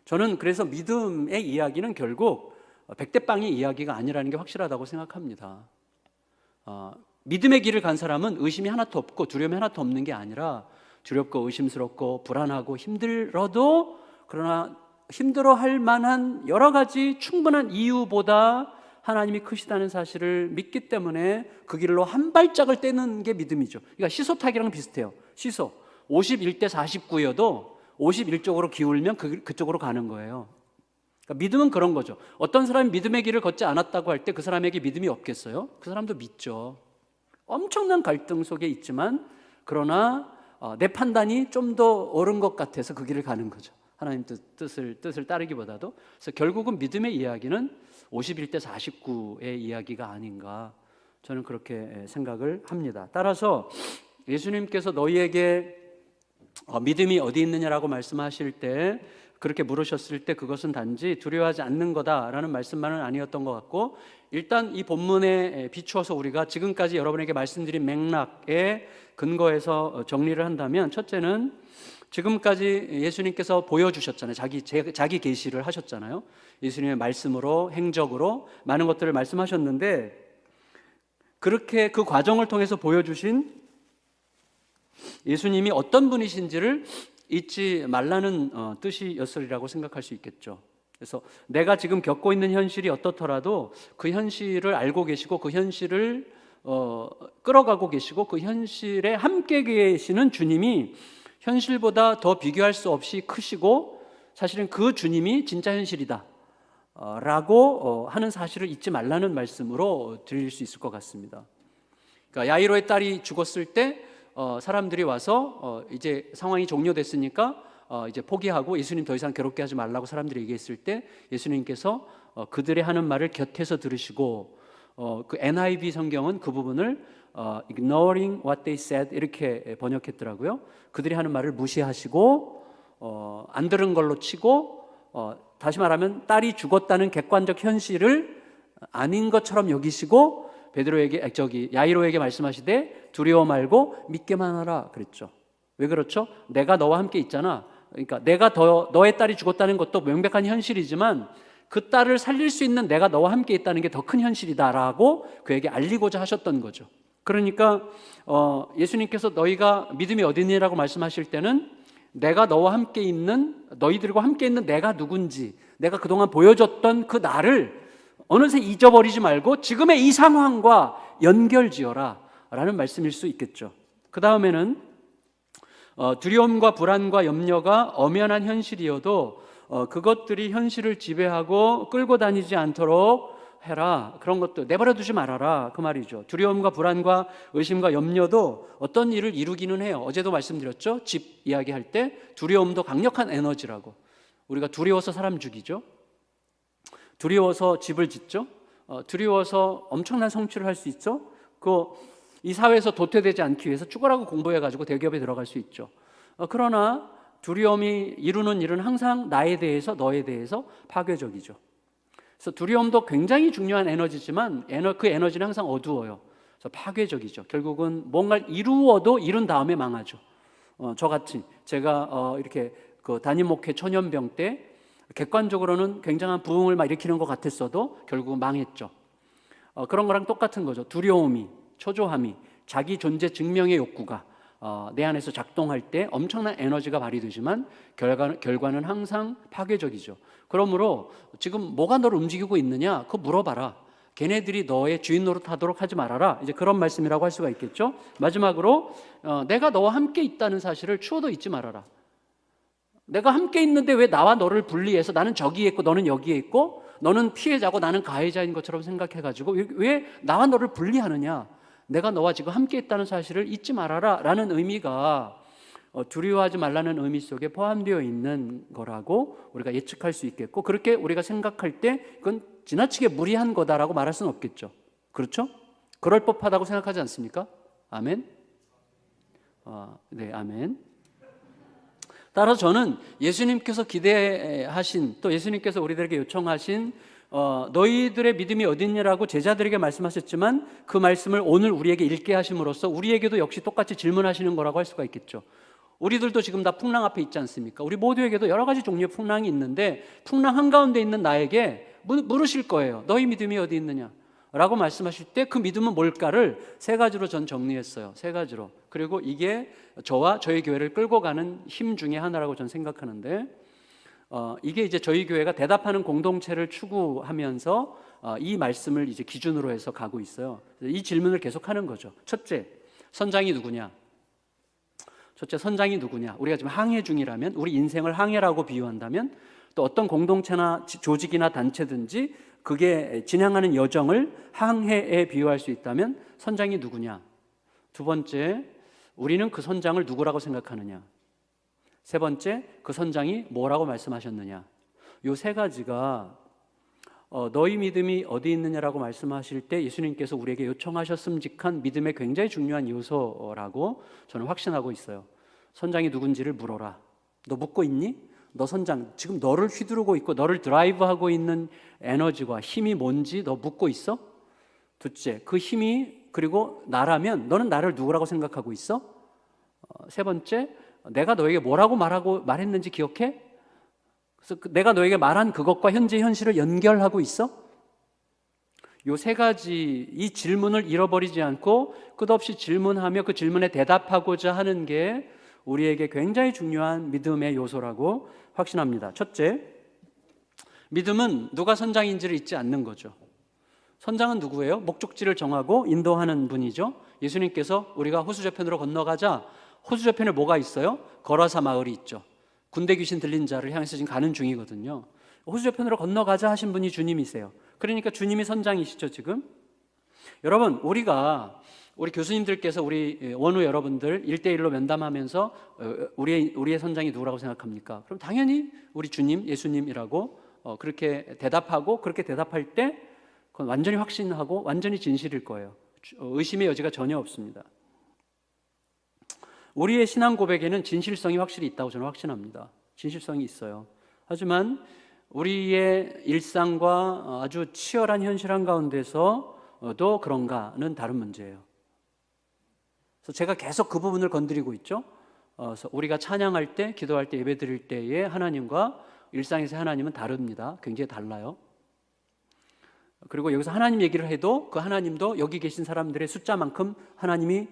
저는 그래서 믿음의 이야기는 결국 백대빵의 이야기가 아니라는 게 확실하다고 생각합니다. 믿음의 길을 간 사람은 의심이 하나도 없고 두려움이 하나도 없는 게 아니라 두렵고 의심스럽고 불안하고 힘들어도, 그러나 힘들어할 만한 여러 가지 충분한 이유보다 하나님이 크시다는 사실을 믿기 때문에 그 길로 한 발짝을 떼는 게 믿음이죠. 그러니까 시소 타기랑 비슷해요. 시소 51대 49여도 51쪽으로 기울면 그쪽으로 가는 거예요. 그러니까 믿음은 그런 거죠. 어떤 사람이 믿음의 길을 걷지 않았다고 할 때 그 사람에게 믿음이 없겠어요? 그 사람도 믿죠. 엄청난 갈등 속에 있지만 그러나 내 판단이 좀 더 옳은 것 같아서 그 길을 가는 거죠. 하나님 뜻을 따르기보다도. 그래서 결국은 믿음의 이야기는 51대 49의 이야기가 아닌가, 저는 그렇게 생각을 합니다. 따라서 예수님께서 너희에게 믿음이 어디 있느냐라고 말씀하실 때, 그렇게 물으셨을 때 그것은 단지 두려워하지 않는 거다라는 말씀만은 아니었던 것 같고, 일단 이 본문에 비추어서 우리가 지금까지 여러분에게 말씀드린 맥락에 근거해서 정리를 한다면, 첫째는 지금까지 예수님께서 보여주셨잖아요. 자기 계시를 하셨잖아요. 예수님의 말씀으로, 행적으로 많은 것들을 말씀하셨는데, 그렇게 그 과정을 통해서 보여주신 예수님이 어떤 분이신지를 잊지 말라는 뜻이었으리라고 생각할 수 있겠죠. 그래서 내가 지금 겪고 있는 현실이 어떻더라도 그 현실을 알고 계시고 그 현실을 끌어가고 계시고 그 현실에 함께 계시는 주님이 현실보다 더 비교할 수 없이 크시고, 사실은 그 주님이 진짜 현실이다 라고 하는 사실을 잊지 말라는 말씀으로 드릴 수 있을 것 같습니다. 그러니까 야이로의 딸이 죽었을 때 사람들이 와서 이제 상황이 종료됐으니까 이제 포기하고 예수님 더 이상 괴롭게 하지 말라고 사람들이 얘기했을 때, 예수님께서 그들의 하는 말을 곁에서 들으시고, 그 NIV 성경은 그 부분을 ignoring what they said 이렇게 번역했더라고요. 그들이 하는 말을 무시하시고 안 들은 걸로 치고, 다시 말하면 딸이 죽었다는 객관적 현실을 아닌 것처럼 여기시고 야이로에게 말씀하시되 두려워 말고 믿게만 하라 그랬죠. 왜 그렇죠? 내가 너와 함께 있잖아. 그러니까 너의 딸이 죽었다는 것도 명백한 현실이지만 그 딸을 살릴 수 있는 내가 너와 함께 있다는 게 더 큰 현실이다라고 그에게 알리고자 하셨던 거죠. 그러니까 예수님께서 너희가 믿음이 어디니라고 말씀하실 때는 내가 너와 함께 있는, 너희들과 함께 있는 내가 누군지, 내가 그동안 보여줬던 그 나를 어느새 잊어버리지 말고 지금의 이 상황과 연결지어라 라는 말씀일 수 있겠죠. 그 다음에는 두려움과 불안과 염려가 엄연한 현실이어도 그것들이 현실을 지배하고 끌고 다니지 않도록 해라. 그런 것도 내버려 두지 말아라 그 말이죠. 두려움과 불안과 의심과 염려도 어떤 일을 이루기는 해요. 어제도 말씀드렸죠. 집 이야기할 때 두려움도 강력한 에너지라고. 우리가 두려워서 사람 죽이죠. 두려워서 집을 짓죠. 두려워서 엄청난 성취를 할 수 있죠. 이 사회에서 도태되지 않기 위해서 죽으라고 공부해가지고 대기업에 들어갈 수 있죠. 그러나 두려움이 이루는 일은 항상 나에 대해서, 너에 대해서 파괴적이죠. 그래서 두려움도 굉장히 중요한 에너지지만 그 에너지는 항상 어두워요. 그래서 파괴적이죠. 결국은 뭔가를 이루어도 이룬 다음에 망하죠. 저같이 제가 이렇게 그 담임 목회 초년병 때 객관적으로는 굉장한 부흥을 막 일으키는 것 같았어도 결국은 망했죠. 그런 거랑 똑같은 거죠. 두려움이, 초조함이, 자기 존재 증명의 욕구가 내 안에서 작동할 때 엄청난 에너지가 발휘되지만 결과는 항상 파괴적이죠. 그러므로 지금 뭐가 너를 움직이고 있느냐? 그거 물어봐라. 걔네들이 너의 주인 노릇하도록 하지 말아라. 이제 그런 말씀이라고 할 수가 있겠죠. 마지막으로 내가 너와 함께 있다는 사실을 추호도 잊지 말아라. 내가 함께 있는데 왜 나와 너를 분리해서 나는 저기에 있고 너는 여기에 있고 너는 피해자고 나는 가해자인 것처럼 생각해가지고 왜 나와 너를 분리하느냐? 내가 너와 지금 함께 있다는 사실을 잊지 말아라 라는 의미가 두려워하지 말라는 의미 속에 포함되어 있는 거라고 우리가 예측할 수 있겠고, 그렇게 우리가 생각할 때 그건 지나치게 무리한 거다라고 말할 수는 없겠죠. 그렇죠? 그럴 법하다고 생각하지 않습니까? 아멘? 네, 아멘. 따라서 저는 예수님께서 기대하신, 또 예수님께서 우리들에게 요청하신 너희들의 믿음이 어딨냐라고 제자들에게 말씀하셨지만 그 말씀을 오늘 우리에게 읽게 하심으로써 우리에게도 역시 똑같이 질문하시는 거라고 할 수가 있겠죠. 우리들도 지금 다 풍랑 앞에 있지 않습니까? 우리 모두에게도 여러 가지 종류의 풍랑이 있는데 풍랑 한가운데 있는 나에게 물으실 거예요. 너희 믿음이 어디 있느냐? 라고 말씀하실 때 그 믿음은 뭘까를 세 가지로 전 정리했어요. 세 가지로. 그리고 이게 저와 저희 교회를 끌고 가는 힘 중에 하나라고 전 생각하는데, 이게 이제 저희 교회가 대답하는 공동체를 추구하면서 이 말씀을 이제 기준으로 해서 가고 있어요. 이 질문을 계속하는 거죠. 첫째, 선장이 누구냐? 우리가 지금 항해 중이라면, 우리 인생을 항해라고 비유한다면 또 어떤 공동체나 조직이나 단체든지 그게 진행하는 여정을 항해에 비유할 수 있다면 선장이 누구냐? 두 번째, 우리는 그 선장을 누구라고 생각하느냐? 세 번째, 그 선장이 뭐라고 말씀하셨느냐? 이 세 가지가 너희 믿음이 어디 있느냐라고 말씀하실 때 예수님께서 우리에게 요청하셨음직한 믿음의 굉장히 중요한 요소라고 저는 확신하고 있어요. 선장이 누군지를 물어라. 너 묻고 있니? 너 선장, 지금 너를 휘두르고 있고 너를 드라이브하고 있는 에너지와 힘이 뭔지 너 묻고 있어? 둘째, 그 힘이 그리고 나라면 너는 나를 누구라고 생각하고 있어? 세 번째, 내가 너에게 뭐라고 말했는지 기억해? 그래서 내가 너에게 말한 그것과 현재 현실을 연결하고 있어? 이 세 가지, 이 질문을 잃어버리지 않고 끝없이 질문하며 그 질문에 대답하고자 하는 게 우리에게 굉장히 중요한 믿음의 요소라고 확신합니다. 첫째, 믿음은 누가 선장인지를 잊지 않는 거죠. 선장은 누구예요? 목적지를 정하고 인도하는 분이죠. 예수님께서 우리가 호수 저편으로 건너가자 호수 저편에 뭐가 있어요? 거라사 마을이 있죠. 군대 귀신 들린 자를 향해서 지금 가는 중이거든요. 호수 저편으로 건너가자 하신 분이 주님이세요. 그러니까 주님이 선장이시죠, 지금. 여러분, 우리 교수님들께서 우리 원우 여러분들 1대1로 면담하면서 우리의 선장이 누구라고 생각합니까? 그럼 당연히 우리 주님, 예수님이라고 그렇게 대답하고, 그렇게 대답할 때 그건 완전히 확신하고 완전히 진실일 거예요. 의심의 여지가 전혀 없습니다. 우리의 신앙 고백에는 진실성이 확실히 있다고 저는 확신합니다. 진실성이 있어요. 하지만 우리의 일상과 아주 치열한 현실 한가운데서도 그런가는 다른 문제예요. 그래서 제가 계속 그 부분을 건드리고 있죠. 그래서 우리가 찬양할 때, 기도할 때, 예배 드릴 때의 하나님과 일상에서의 하나님은 다릅니다. 굉장히 달라요. 그리고 여기서 하나님 얘기를 해도 그 하나님도 여기 계신 사람들의 숫자만큼 하나님이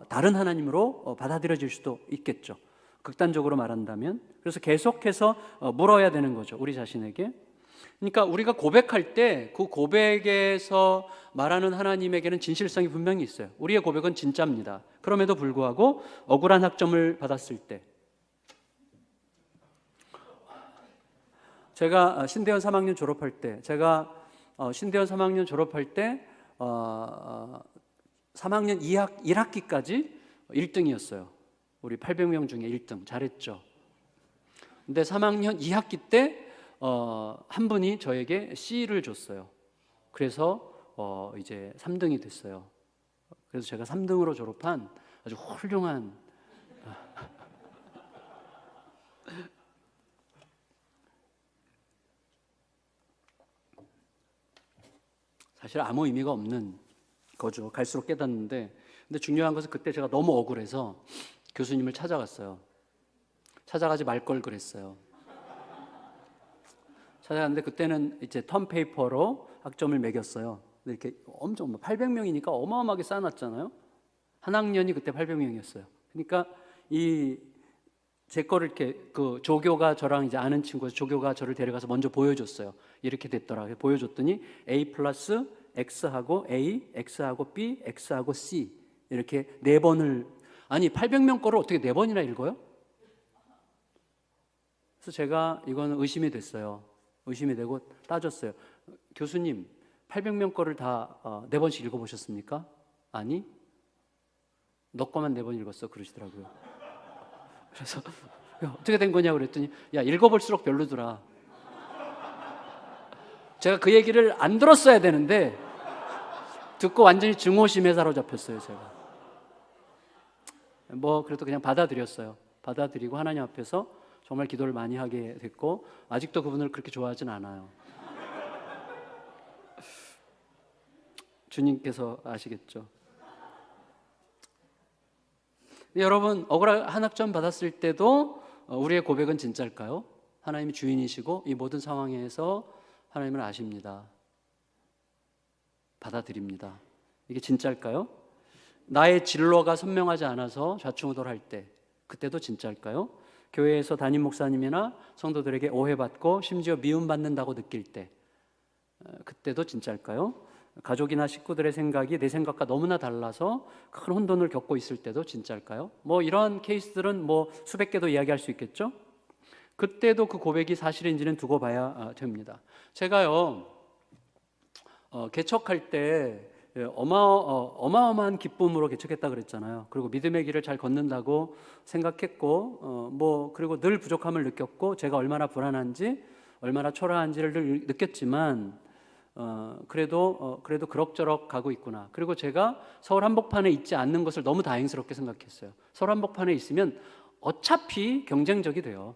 다른 하나님으로 받아들여질 수도 있겠죠. 극단적으로 말한다면. 그래서 계속해서 물어야 되는 거죠, 우리 자신에게. 그러니까 우리가 고백할 때 그 고백에서 말하는 하나님에게는 진실성이 분명히 있어요. 우리의 고백은 진짜입니다. 그럼에도 불구하고 억울한 학점을 받았을 때, 제가 신대원 3학년 졸업할 때, 신대원 3학년 졸업할 때 3학년 1학기까지 1등이었어요. 우리 800명 중에 1등. 잘했죠. 근데 3학년 2학기 때 한 분이 저에게 C를 줬어요. 그래서 이제 3등이 됐어요. 그래서 제가 3등으로 졸업한 아주 훌륭한 사실 아무 의미가 없는 거죠. 갈수록 깨닫는데, 근데 중요한 것은 그때 제가 너무 억울해서 교수님을 찾아갔어요. 찾아가지 말 걸 그랬어요. 찾아갔는데 그때는 이제 턴페이퍼로 학점을 매겼어요. 이렇게 엄청 800명이니까 어마어마하게 쌓아놨잖아요. 한 학년이 그때 800명이었어요. 그러니까 제 거를 이렇게 그 조교가 저랑 이제 아는 친구에서 조교가 저를 데려가서 먼저 보여줬어요. 이렇게 됐더라. 보여줬더니 A 플러스 X하고 A, X하고 B, X하고 C 이렇게 4번을, 아니 800명 거를 어떻게 4번이나 읽어요? 그래서 제가 이거는 의심이 됐어요. 의심이 되고 따졌어요. 교수님, 800명 거를 다 4번씩 읽어보셨습니까? 아니, 너 거만 4번 읽었어 그러시더라고요. 그래서 어떻게 된 거냐고 그랬더니 야, 읽어볼수록 별로더라. 제가 그 얘기를 안 들었어야 되는데 듣고 완전히 증오심에 사로잡혔어요. 제가 그래도 그냥 받아들였어요. 받아들이고 하나님 앞에서 정말 기도를 많이 하게 됐고, 아직도 그분을 그렇게 좋아하진 않아요. 주님께서 아시겠죠. 여러분, 억울한 학점 받았을 때도 우리의 고백은 진짜일까요? 하나님이 주인이시고 이 모든 상황에서 하나님을 아십니다. 받아들입니다. 이게 진짜일까요? 나의 진로가 선명하지 않아서 좌충우돌할 때, 그때도 진짜일까요? 교회에서 담임 목사님이나 성도들에게 오해받고 심지어 미움받는다고 느낄 때, 그때도 진짜일까요? 가족이나 식구들의 생각이 내 생각과 너무나 달라서 큰 혼돈을 겪고 있을 때도 진짜일까요? 이런 케이스들은 수백 개도 이야기할 수 있겠죠? 그때도 그 고백이 사실인지는 두고 봐야 됩니다. 제가요 개척할 때 어마어마한 기쁨으로 개척했다 그랬잖아요. 그리고 믿음의 길을 잘 걷는다고 생각했고 그리고 늘 부족함을 느꼈고 제가 얼마나 불안한지 얼마나 초라한지를 늘 느꼈지만 그래도 그럭저럭 가고 있구나. 그리고 제가 서울 한복판에 있지 않는 것을 너무 다행스럽게 생각했어요. 서울 한복판에 있으면 어차피 경쟁적이 돼요.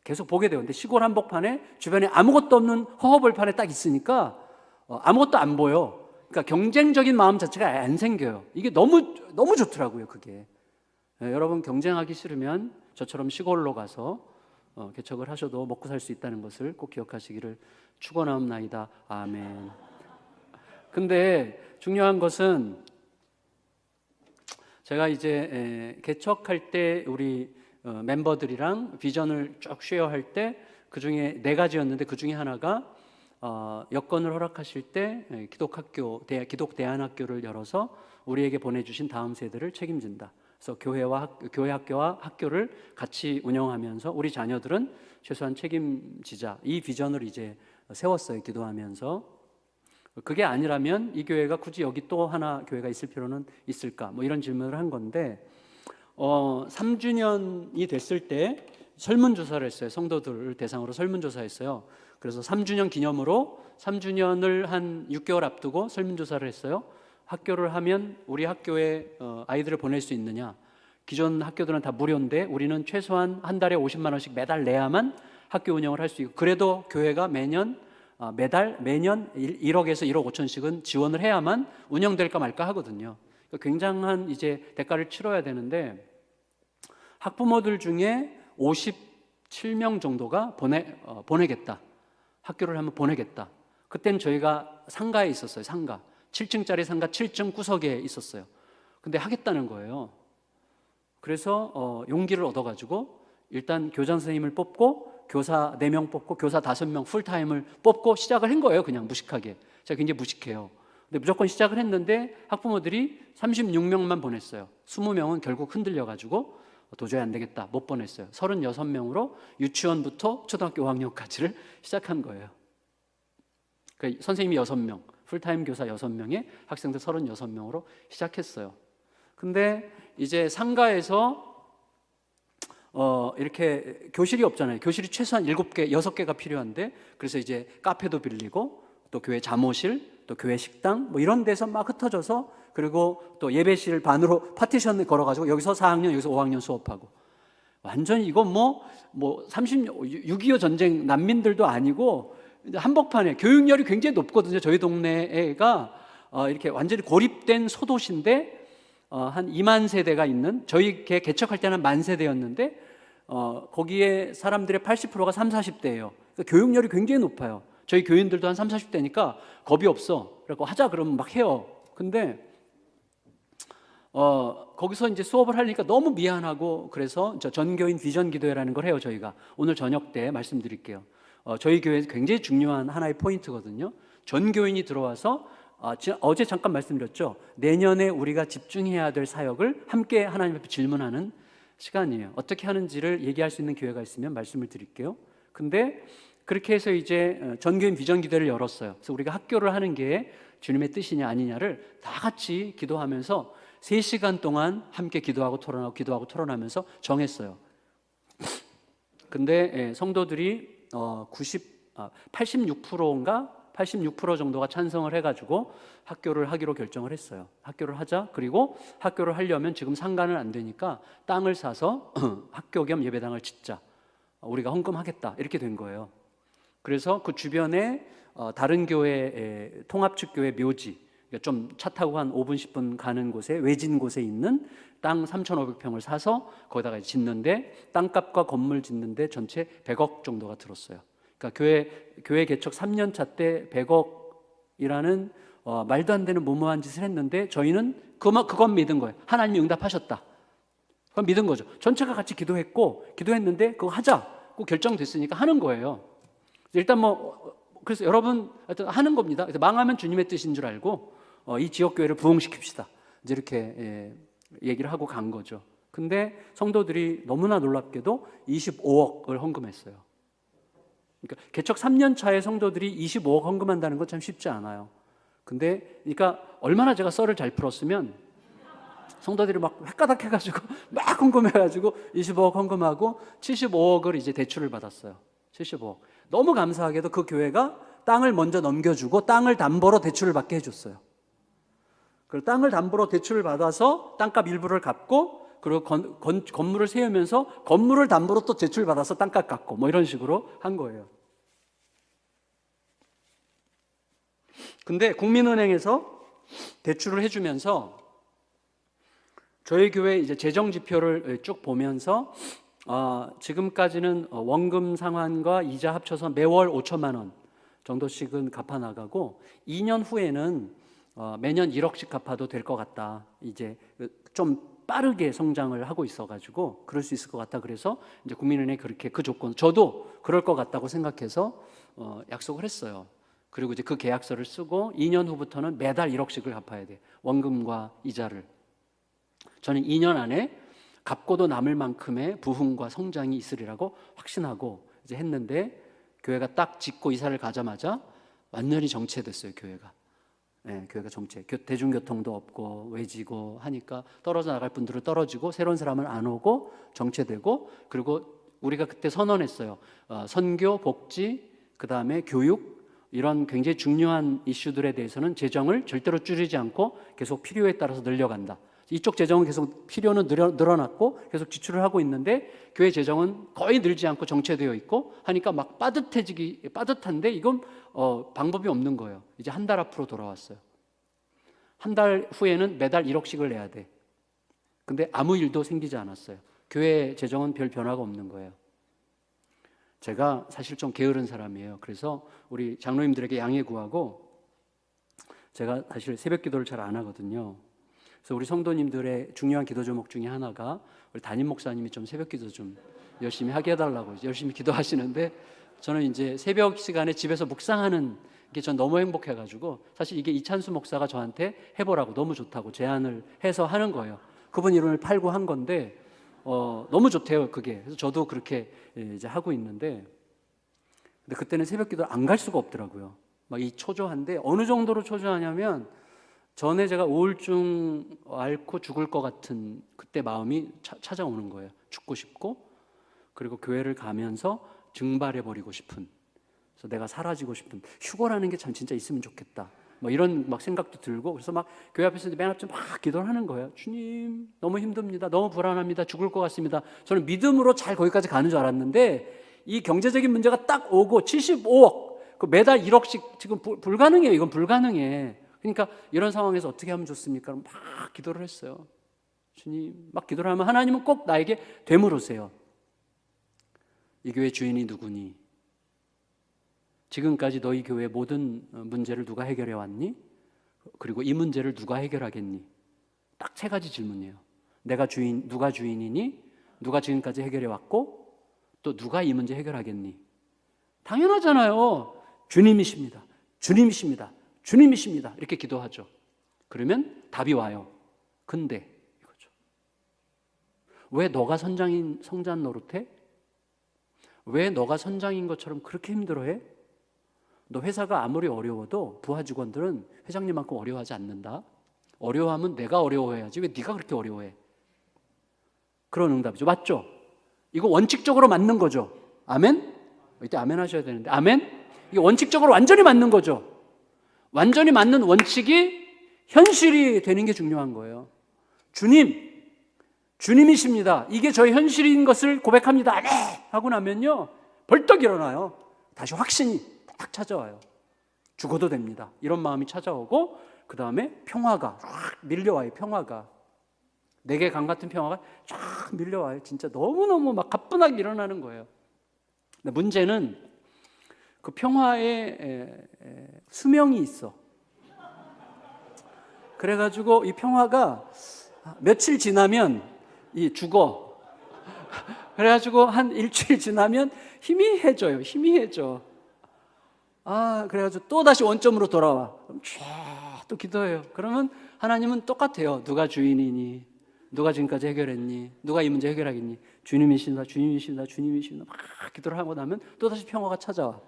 계속 보게 돼요. 근데 시골 한복판에 주변에 아무것도 없는 허허벌판에 딱 있으니까 아무것도 안 보여. 그러니까 경쟁적인 마음 자체가 안 생겨요. 이게 너무 좋더라고요, 그게. 여러분 경쟁하기 싫으면 저처럼 시골로 가서 개척을 하셔도 먹고 살 수 있다는 것을 꼭 기억하시기를 축원하옵나이다. 아멘. 근데 중요한 것은 제가 이제 개척할 때 우리 멤버들이랑 비전을 쭉 쉐어할 때 그중에 4가지였는데 그중에 하나가 여건을 허락하실 때 기독대안학교를 열어서 우리에게 보내주신 다음 세대를 책임진다. 그래서 교회 학교와 학교를 같이 운영하면서 우리 자녀들은 최소한 책임지자. 이 비전을 이제 세웠어요. 기도하면서. 그게 아니라면 이 교회가 굳이 여기 또 하나 교회가 있을 필요는 있을까? 이런 질문을 한 건데 3주년이 됐을 때 설문조사를 했어요. 성도들을 대상으로 설문조사했어요. 그래서 3주년 기념으로 3주년을 한 6개월 앞두고 설문조사를 했어요. 학교를 하면 우리 학교에 아이들을 보낼 수 있느냐. 기존 학교들은 다 무료인데 우리는 최소한 한 달에 50만 원씩 매달 내야만 학교 운영을 할 수 있고, 그래도 교회가 매년 1억에서 1억 5천씩은 지원을 해야만 운영될까 말까 하거든요. 굉장한 이제 대가를 치러야 되는데 학부모들 중에 57명 정도가 보내겠다. 학교를 한번 보내겠다. 그땐 저희가 상가에 있었어요. 상가. 7층짜리 상가 7층 구석에 있었어요. 근데 하겠다는 거예요. 그래서 용기를 얻어가지고 일단 교장 선생님을 뽑고 교사 4명 뽑고 교사 5명 풀타임을 뽑고 시작을 한 거예요. 그냥 무식하게. 제가 굉장히 무식해요. 근데 무조건 시작을 했는데 학부모들이 36명만 보냈어요. 20명은 결국 흔들려가지고 도저히 안 되겠다, 못 보냈어요. 36명으로 유치원부터 초등학교 5학년까지를 시작한 거예요. 그러니까 선생님이 6명, 풀타임 교사 6명에 학생들 36명으로 시작했어요. 근데 이제 상가에서 이렇게 교실이 없잖아요. 교실이 최소한 7개, 6개가 필요한데 그래서 이제 카페도 빌리고 또 교회 잠옷실, 또 교회 식당 이런 데서 막 흩어져서, 그리고 또 예배실 반으로 파티션을 걸어가지고 여기서 4학년, 여기서 5학년 수업하고, 완전히 이건 6.25 전쟁 난민들도 아니고 한복판에 교육열이 굉장히 높거든요. 저희 동네가 이렇게 완전히 고립된 소도시인데 한 2만 세대가 있는, 저희 개척할 때는 1만 세대였는데 거기에 사람들의 80%가 30, 40대예요. 그러니까 교육열이 굉장히 높아요. 저희 교인들도 한 30, 40대니까 겁이 없어. 그래서 하자 그러면 막 해요. 근데 거기서 이제 수업을 하려니까 너무 미안하고, 그래서 전교인 비전 기도회라는 걸 해요. 저희가 오늘 저녁 때 말씀드릴게요. 저희 교회에서 굉장히 중요한 하나의 포인트거든요. 전교인이 들어와서 어제 잠깐 말씀드렸죠. 내년에 우리가 집중해야 될 사역을 함께 하나님 앞에 질문하는 시간이에요. 어떻게 하는지를 얘기할 수 있는 교회가 있으면 말씀을 드릴게요. 근데 그렇게 해서 이제 전교인 비전 기도회를 열었어요. 그래서 우리가 학교를 하는 게 주님의 뜻이냐 아니냐를 다 같이 기도하면서 3시간 동안 함께 기도하고 토론하면서 정했어요. 근데 성도들이 86%인가 86% 정도가 찬성을 해가지고 학교를 하기로 결정을 했어요. 학교를 하자. 그리고 학교를 하려면 지금 상가는 안 되니까 땅을 사서 학교 겸 예배당을 짓자. 우리가 헌금하겠다. 이렇게 된 거예요. 그래서 그 주변에 다른 교회, 통합측 교회 묘지, 좀 차 타고 한 5분 10분 가는 곳에, 외진 곳에 있는 땅 3,500평을 사서 거기다가 짓는데, 땅값과 건물 짓는데 전체 100억 정도가 들었어요. 그러니까 교회 개척 3년차 때 100억이라는 말도 안 되는 무모한 짓을 했는데 저희는 그건 믿은 거예요. 하나님이 응답하셨다. 그건 믿은 거죠. 전체가 같이 기도했는데 그거 하자고 결정됐으니까 하는 거예요. 일단 그래서 여러분 하여튼 하는 겁니다. 그래서 망하면 주님의 뜻인 줄 알고 이 지역 교회를 부흥시킵시다. 이제 이렇게 얘기를 하고 간 거죠. 근데 성도들이 너무나 놀랍게도 25억을 헌금했어요. 그러니까 개척 3년 차에 성도들이 25억 헌금한다는 건 참 쉽지 않아요. 근데 그러니까 얼마나 제가 썰을 잘 풀었으면 성도들이 막 헷가닥 해가지고 막 헌금해가지고 25억 헌금하고 75억을 이제 대출을 받았어요. 75억. 너무 감사하게도 그 교회가 땅을 먼저 넘겨주고 땅을 담보로 대출을 받게 해줬어요. 그리고 땅을 담보로 대출을 받아서 땅값 일부를 갚고, 그리고 건물을 세우면서 건물을 담보로 또 대출 받아서 땅값 갚고 뭐 이런 식으로 한 거예요. 근데 국민은행에서 대출을 해주면서 저희 교회 이제 재정 지표를 쭉 보면서 지금까지는 원금 상환과 이자 합쳐서 매월 5천만 원 정도씩은 갚아 나가고 2년 후에는 매년 1억씩 갚아도 될 것 같다. 이제 좀 빠르게 성장을 하고 있어가지고 그럴 수 있을 것 같다. 그래서 이제 국민은행이 그렇게 그 조건, 저도 그럴 것 같다고 생각해서 약속을 했어요. 그리고 이제 그 계약서를 쓰고 2년 후부터는 매달 1억씩을 갚아야 돼. 원금과 이자를. 저는 2년 안에 갚고도 남을 만큼의 부흥과 성장이 있으리라고 확신하고 이제 했는데, 교회가 딱 짓고 이사를 가자마자 완전히 정체됐어요. 교회가. 네, 교회가 정체. 대중교통도 없고 외지고 하니까 떨어져 나갈 분들은 떨어지고 새로운 사람은 안 오고 정체되고, 그리고 우리가 그때 선언했어요. 선교, 복지, 그 다음에 교육, 이런 굉장히 중요한 이슈들에 대해서는 재정을 절대로 줄이지 않고 계속 필요에 따라서 늘려간다. 이쪽 재정은 계속 필요는 늘어났고 계속 지출을 하고 있는데, 교회 재정은 거의 늘지 않고 정체되어 있고 하니까 막 빠듯한데 이건 방법이 없는 거예요. 이제 한 달 앞으로 돌아왔어요. 한 달 후에는 매달 1억씩을 내야 돼. 근데 아무 일도 생기지 않았어요. 교회 재정은 별 변화가 없는 거예요. 제가 사실 좀 게으른 사람이에요. 그래서 우리 장로님들에게 양해 구하고, 제가 사실 새벽 기도를 잘 안 하거든요. 그래서 우리 성도님들의 중요한 기도 제목 중에 하나가 우리 담임 목사님이 좀 새벽 기도 좀 열심히 하게 해달라고 열심히 기도하시는데, 저는 이제 새벽 시간에 집에서 묵상하는 게 전 너무 행복해가지고, 사실 이게 이찬수 목사가 저한테 해보라고 너무 좋다고 제안을 해서 하는 거예요. 그분 이름을 팔고 한 건데 너무 좋대요 그게. 그래서 저도 그렇게 이제 하고 있는데, 근데 그때는 새벽 기도를 안 갈 수가 없더라고요. 막 이 초조한데, 어느 정도로 초조하냐면 전에 제가 우울증 앓고 죽을 것 같은 그때 마음이 찾아오는 거예요. 죽고 싶고, 그리고 교회를 가면서 증발해버리고 싶은, 그래서 내가 사라지고 싶은, 휴거라는 게 참 진짜 있으면 좋겠다, 뭐 이런 막 생각도 들고, 그래서 막 교회 앞에서 맨 앞에 막 기도를 하는 거예요. 주님, 너무 힘듭니다. 너무 불안합니다. 죽을 것 같습니다. 저는 믿음으로 잘 거기까지 가는 줄 알았는데, 이 경제적인 문제가 딱 오고 75억, 그 매달 1억씩 지금 불가능해요. 이건 불가능해. 그러니까 이런 상황에서 어떻게 하면 좋습니까? 막 기도를 했어요. 주님, 막 기도를 하면 하나님은 꼭 나에게 되물으세요. 이 교회 주인이 누구니? 지금까지 너희 교회 모든 문제를 누가 해결해 왔니? 그리고 이 문제를 누가 해결하겠니? 딱 3가지 질문이에요. 누가 주인이니? 누가 지금까지 해결해 왔고, 또 누가 이 문제 해결하겠니? 당연하잖아요. 주님이십니다. 주님이십니다. 주님이십니다. 이렇게 기도하죠. 그러면 답이 와요. 근데 이거죠. 왜 너가 성장 노릇해? 왜 너가 선장인 것처럼 그렇게 힘들어해? 너 회사가 아무리 어려워도 부하 직원들은 회장님만큼 어려워하지 않는다. 어려워하면 내가 어려워해야지 왜 네가 그렇게 어려워해? 그런 응답이죠. 맞죠? 이거 원칙적으로 맞는 거죠. 아멘? 이때 아멘 하셔야 되는데, 아멘? 이게 원칙적으로 완전히 맞는 거죠. 완전히 맞는 원칙이 현실이 되는 게 중요한 거예요. 주님이십니다. 이게 저의 현실인 것을 고백합니다. 네! 하고 나면요, 벌떡 일어나요. 다시 확신이 딱 찾아와요. 죽어도 됩니다. 이런 마음이 찾아오고, 그 다음에 평화가 쫙 밀려와요. 평화가. 내게 강 같은 평화가 쫙 밀려와요. 진짜 너무너무 막 가뿐하게 일어나는 거예요. 근데 문제는 그 평화에 수명이 있어. 그래가지고 이 평화가 며칠 지나면 죽어. 그래가지고 한 일주일 지나면 희미해져요. 희미해져. 그래가지고 또 다시 원점으로 돌아와. 그럼 또 기도해요. 그러면 하나님은 똑같아요. 누가 주인이니? 누가 지금까지 해결했니? 누가 이 문제 해결하겠니? 주님이십니다. 주님이십니다. 주님이십니다. 막 기도를 하고 나면 또다시 평화가 찾아와.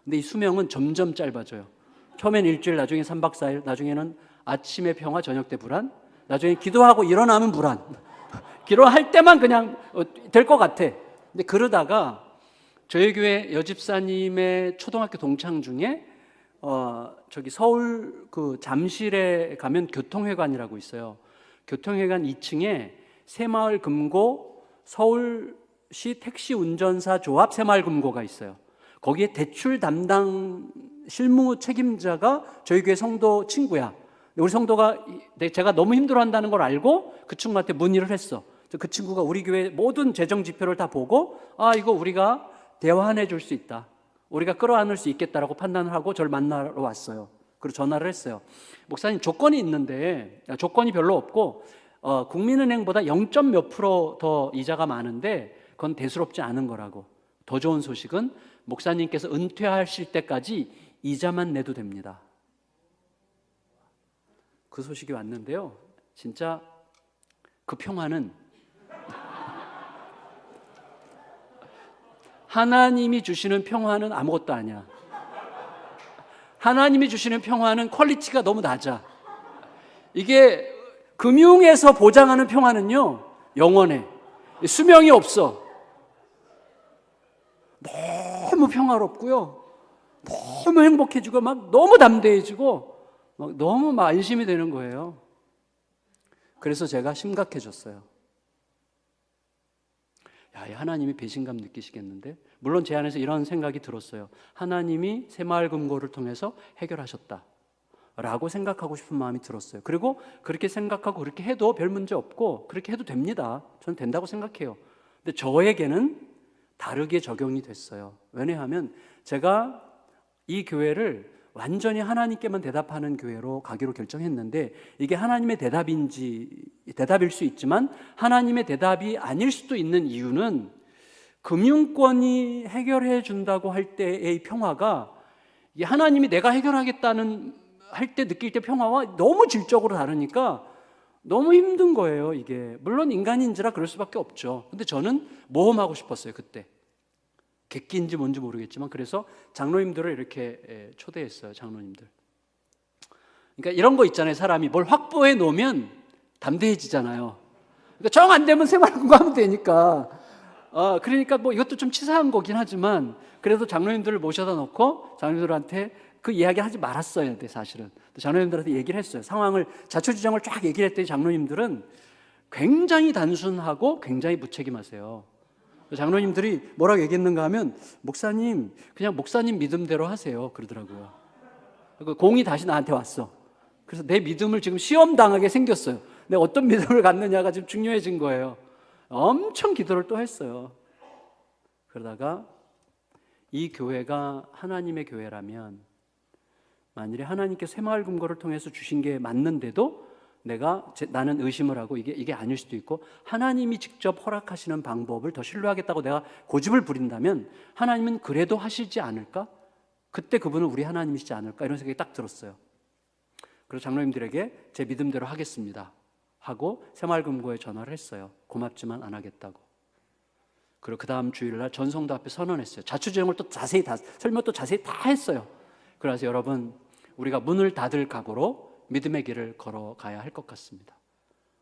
근데 이 수명은 점점 짧아져요. 처음엔 일주일, 나중에 3박 4일, 나중에는 아침에 평화, 저녁 때 불안, 나중에 기도하고 일어나면 불안. 기도할 때만 그냥 될 것 같아. 근데 그러다가 저희 교회 여집사님의 초등학교 동창 중에 저기 서울 그 잠실에 가면 교통회관이라고 있어요. 교통회관 2층에 새마을금고 서울시 택시운전사 조합 새마을금고가 있어요. 거기에 대출 담당 실무 책임자가 저희 교회 성도 친구야. 우리 성도가 제가 너무 힘들어한다는 걸 알고 그 친구한테 문의를 했어. 그 친구가 우리 교회 모든 재정 지표를 다 보고 이거 우리가 대환해 줄 수 있다, 우리가 끌어안을 수 있겠다라고 판단을 하고 저를 만나러 왔어요. 그리고 전화를 했어요. 목사님, 조건이 있는데, 조건이 별로 없고 국민은행보다 0. 몇 % 더 이자가 많은데 그건 대수롭지 않은 거라고. 더 좋은 소식은 목사님께서 은퇴하실 때까지 이자만 내도 됩니다. 그 소식이 왔는데요, 진짜 그 평화는 하나님이 주시는 평화는 아무것도 아니야. 하나님이 주시는 평화는 퀄리티가 너무 낮아. 이게 금융에서 보장하는 평화는요, 영원해. 수명이 없어. 너무 평화롭고요, 너무 행복해지고 막 너무 담대해지고 막 너무 막 안심이 되는 거예요. 그래서 제가 심각해졌어요. 하나님이 배신감 느끼시겠는데? 물론 제 안에서 이런 생각이 들었어요. 하나님이 새마을금고를 통해서 해결하셨다 라고 생각하고 싶은 마음이 들었어요. 그리고 그렇게 생각하고 그렇게 해도 별 문제 없고 그렇게 해도 됩니다. 저는 된다고 생각해요. 근데 저에게는 다르게 적용이 됐어요. 왜냐하면 제가 이 교회를 완전히 하나님께만 대답하는 교회로 가기로 결정했는데, 이게 하나님의 대답일 수 있지만 하나님의 대답이 아닐 수도 있는 이유는, 금융권이 해결해 준다고 할 때의 평화가 이게 하나님이 내가 해결하겠다는 할 때 느낄 때 평화와 너무 질적으로 다르니까 너무 힘든 거예요. 이게 물론 인간인지라 그럴 수밖에 없죠. 근데 저는 모험하고 싶었어요. 그때 객기인지 뭔지 모르겠지만, 그래서 장로님들을 이렇게 초대했어요. 장로님들. 그러니까 이런 거 있잖아요. 사람이 뭘 확보해 놓으면 담대해지잖아요. 그러니까 정 안 되면 새마을금고 하면 되니까. 그러니까 뭐 이것도 좀 치사한 거긴 하지만, 그래도 장로님들을 모셔다 놓고 장로님들한테 그 이야기 하지 말았어야 돼, 사실은. 장로님들한테 얘기를 했어요. 상황을, 자초지종을 쫙 얘기를 했더니 장로님들은 굉장히 단순하고 굉장히 무책임하세요. 장로님들이 뭐라고 얘기했는가 하면, 목사님 그냥 목사님 믿음대로 하세요 그러더라고요. 공이 다시 나한테 왔어. 그래서 내 믿음을 지금 시험당하게 생겼어요. 내가 어떤 믿음을 갖느냐가 지금 중요해진 거예요. 엄청 기도를 또 했어요. 그러다가 이 교회가 하나님의 교회라면, 만일에 하나님께서 새마을금고를 통해서 주신 게 맞는데도 나는 의심을 하고 이게 아닐 수도 있고, 하나님이 직접 허락하시는 방법을 더 신뢰하겠다고 내가 고집을 부린다면 하나님은 그래도 하시지 않을까? 그때 그분은 우리 하나님이시지 않을까? 이런 생각이 딱 들었어요. 그래서 장로님들에게 제 믿음대로 하겠습니다 하고 새마을금고에 전화를 했어요. 고맙지만 안 하겠다고. 그리고 그 다음 주일날 전성도 앞에 선언했어요. 자초지종을 또 자세히 설명 또 자세히 다 했어요. 그래서 여러분, 우리가 문을 닫을 각오로 믿음의 길을 걸어가야 할 것 같습니다.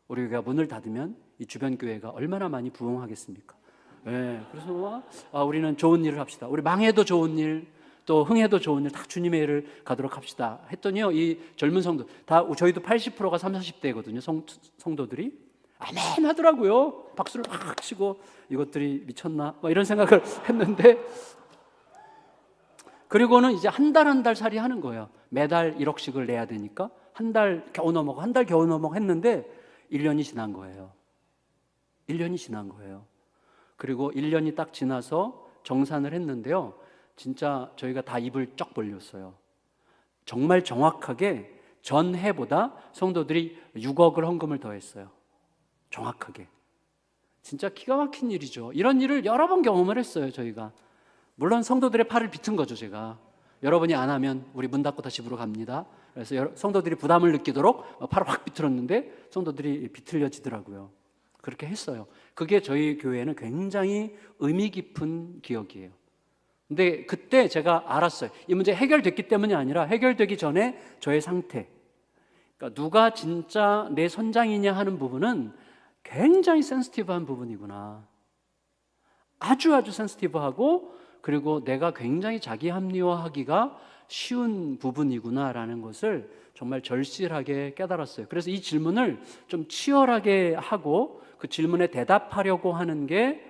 우리 교회가 문을 닫으면 이 주변 교회가 얼마나 많이 부흥하겠습니까? 그래서 우리는 좋은 일을 합시다. 우리 망해도 좋은 일, 또 흥해도 좋은 일, 다 주님의 일을 가도록 합시다 했더니요, 이 젊은 성도 다, 저희도 80%가 30, 40대거든요 성도들이 아멘 하더라고요. 박수를 막 치고, 이것들이 미쳤나 이런 생각을 했는데, 그리고는 이제 한 달 살이 하는 거예요. 매달 1억씩을 내야 되니까 한 달 겨우 넘어가 했는데 1년이 지난 거예요. 1년이 지난 거예요. 그리고 1년이 딱 지나서 정산을 했는데요, 진짜 저희가 다 입을 쩍 벌렸어요. 정말 정확하게 전해보다 성도들이 6억을 헌금을 더했어요. 정확하게. 진짜 기가 막힌 일이죠. 이런 일을 여러 번 경험을 했어요, 저희가. 물론 성도들의 팔을 비튼 거죠, 제가. 여러분이 안 하면 우리 문 닫고 다 집으로 갑니다. 그래서 성도들이 부담을 느끼도록 팔을 확 비틀었는데 성도들이 비틀려지더라고요. 그렇게 했어요. 그게 저희 교회는 굉장히 의미 깊은 기억이에요. 근데 그때 제가 알았어요. 이 문제 해결됐기 때문이 아니라 해결되기 전에 저의 상태, 그러니까 누가 진짜 내 선장이냐 하는 부분은 굉장히 센시티브한 부분이구나. 아주 센시티브하고, 그리고 내가 굉장히 자기 합리화하기가 쉬운 부분이구나라는 것을 정말 절실하게 깨달았어요. 그래서 이 질문을 좀 치열하게 하고 그 질문에 대답하려고 하는 게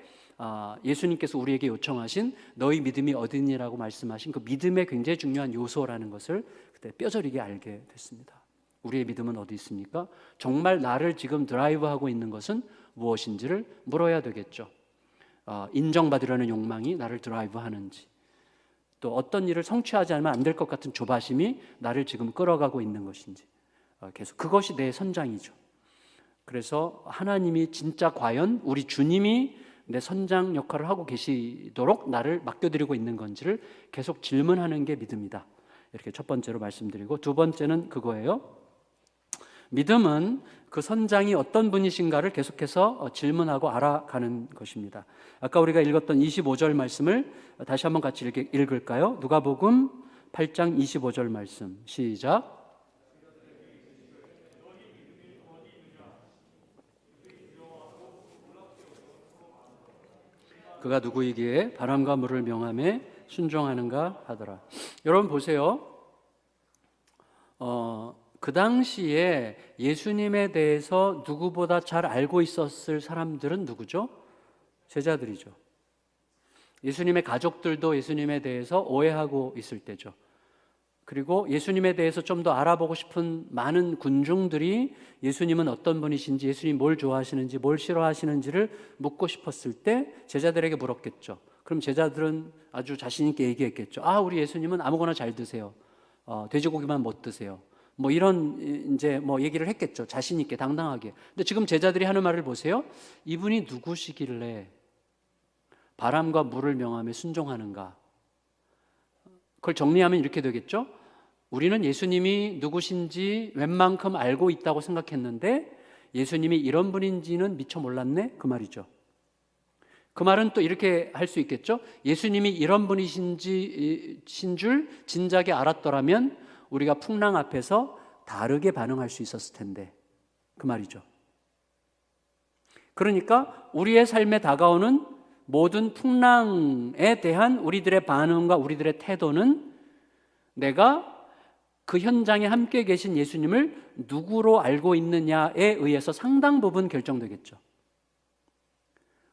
예수님께서 우리에게 요청하신 너희 믿음이 어디니라고 말씀하신 그 믿음의 굉장히 중요한 요소라는 것을 그때 뼈저리게 알게 됐습니다. 우리의 믿음은 어디 있습니까? 정말 나를 지금 드라이브하고 있는 것은 무엇인지를 물어야 되겠죠. 인정받으려는 욕망이 나를 드라이브하는지, 또 어떤 일을 성취하지 않으면 안 될 것 같은 조바심이 나를 지금 끌어가고 있는 것인지, 계속 그것이 내 선장이죠. 그래서 하나님이 진짜 과연 우리 주님이 내 선장 역할을 하고 계시도록 나를 맡겨드리고 있는 건지를 계속 질문하는 게 믿음이다. 이렇게 첫 번째로 말씀드리고, 두 번째는 그거예요. 믿음은 그 선장이 어떤 분이신가를 계속해서 질문하고 알아가는 것입니다. 아까 우리가 읽었던 25절 말씀을 다시 한번 같이 읽을까요? 누가복음 8장 25절 말씀, 시작. 그가 누구이기에 바람과 물을 명함에 순종하는가 하더라. 여러분 보세요. 그 당시에 예수님에 대해서 누구보다 잘 알고 있었을 사람들은 누구죠? 제자들이죠. 예수님의 가족들도 예수님에 대해서 오해하고 있을 때죠. 그리고 예수님에 대해서 좀 더 알아보고 싶은 많은 군중들이 예수님은 어떤 분이신지, 예수님 뭘 좋아하시는지, 뭘 싫어하시는지를 묻고 싶었을 때 제자들에게 물었겠죠. 그럼 제자들은 아주 자신 있게 얘기했겠죠. 우리 예수님은 아무거나 잘 드세요. 돼지고기만 못 드세요. 뭐 이런 이제 뭐 얘기를 했겠죠. 자신 있게, 당당하게. 근데 지금 제자들이 하는 말을 보세요. 이분이 누구시길래 바람과 물을 명함에 순종하는가? 그걸 정리하면 이렇게 되겠죠. 우리는 예수님이 누구신지 웬만큼 알고 있다고 생각했는데 예수님이 이런 분인지는 미처 몰랐네? 그 말이죠. 그 말은 또 이렇게 할 수 있겠죠. 예수님이 이런 분이신 줄 진작에 알았더라면 우리가 풍랑 앞에서 다르게 반응할 수 있었을 텐데, 그 말이죠. 그러니까 우리의 삶에 다가오는 모든 풍랑에 대한 우리들의 반응과 우리들의 태도는 내가 그 현장에 함께 계신 예수님을 누구로 알고 있느냐에 의해서 상당 부분 결정되겠죠.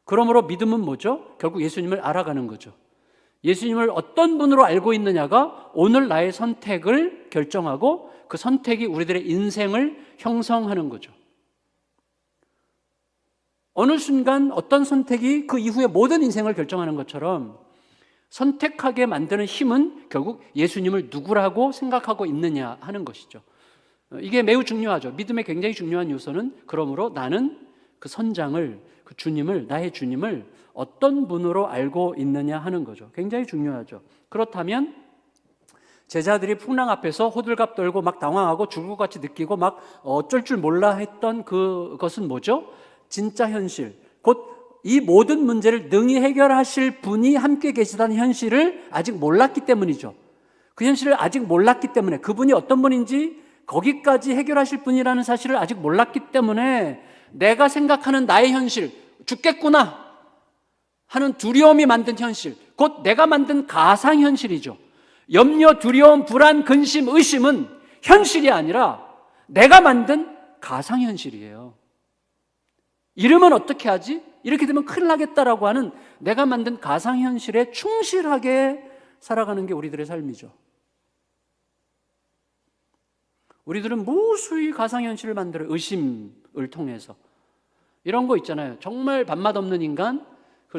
그러므로 믿음은 뭐죠? 결국 예수님을 알아가는 거죠. 예수님을 어떤 분으로 알고 있느냐가 오늘 나의 선택을 결정하고 그 선택이 우리들의 인생을 형성하는 거죠. 어느 순간 어떤 선택이 그 이후의 모든 인생을 결정하는 것처럼 선택하게 만드는 힘은 결국 예수님을 누구라고 생각하고 있느냐 하는 것이죠. 이게 매우 중요하죠. 믿음의 굉장히 중요한 요소는 그러므로 나는 그 선장을, 그 주님을, 나의 주님을 어떤 분으로 알고 있느냐 하는 거죠. 굉장히 중요하죠. 그렇다면 제자들이 풍랑 앞에서 호들갑 떨고 막 당황하고 죽을 것 같이 느끼고 막 어쩔 줄 몰라 했던 그것은 뭐죠? 진짜 현실, 곧 이 모든 문제를 능히 해결하실 분이 함께 계시다는 현실을 아직 몰랐기 때문이죠. 그 현실을 아직 몰랐기 때문에, 그분이 어떤 분인지 거기까지 해결하실 분이라는 사실을 아직 몰랐기 때문에 내가 생각하는 나의 현실, 죽겠구나 하는 두려움이 만든 현실, 곧 내가 만든 가상현실이죠. 염려, 두려움, 불안, 근심, 의심은 현실이 아니라 내가 만든 가상현실이에요. 이러면 어떻게 하지? 이렇게 되면 큰일 나겠다라고 하는 내가 만든 가상현실에 충실하게 살아가는 게 우리들의 삶이죠. 우리들은 무수히 가상현실을 만들어요. 의심을 통해서. 이런 거 있잖아요. 정말 밥맛 없는 인간,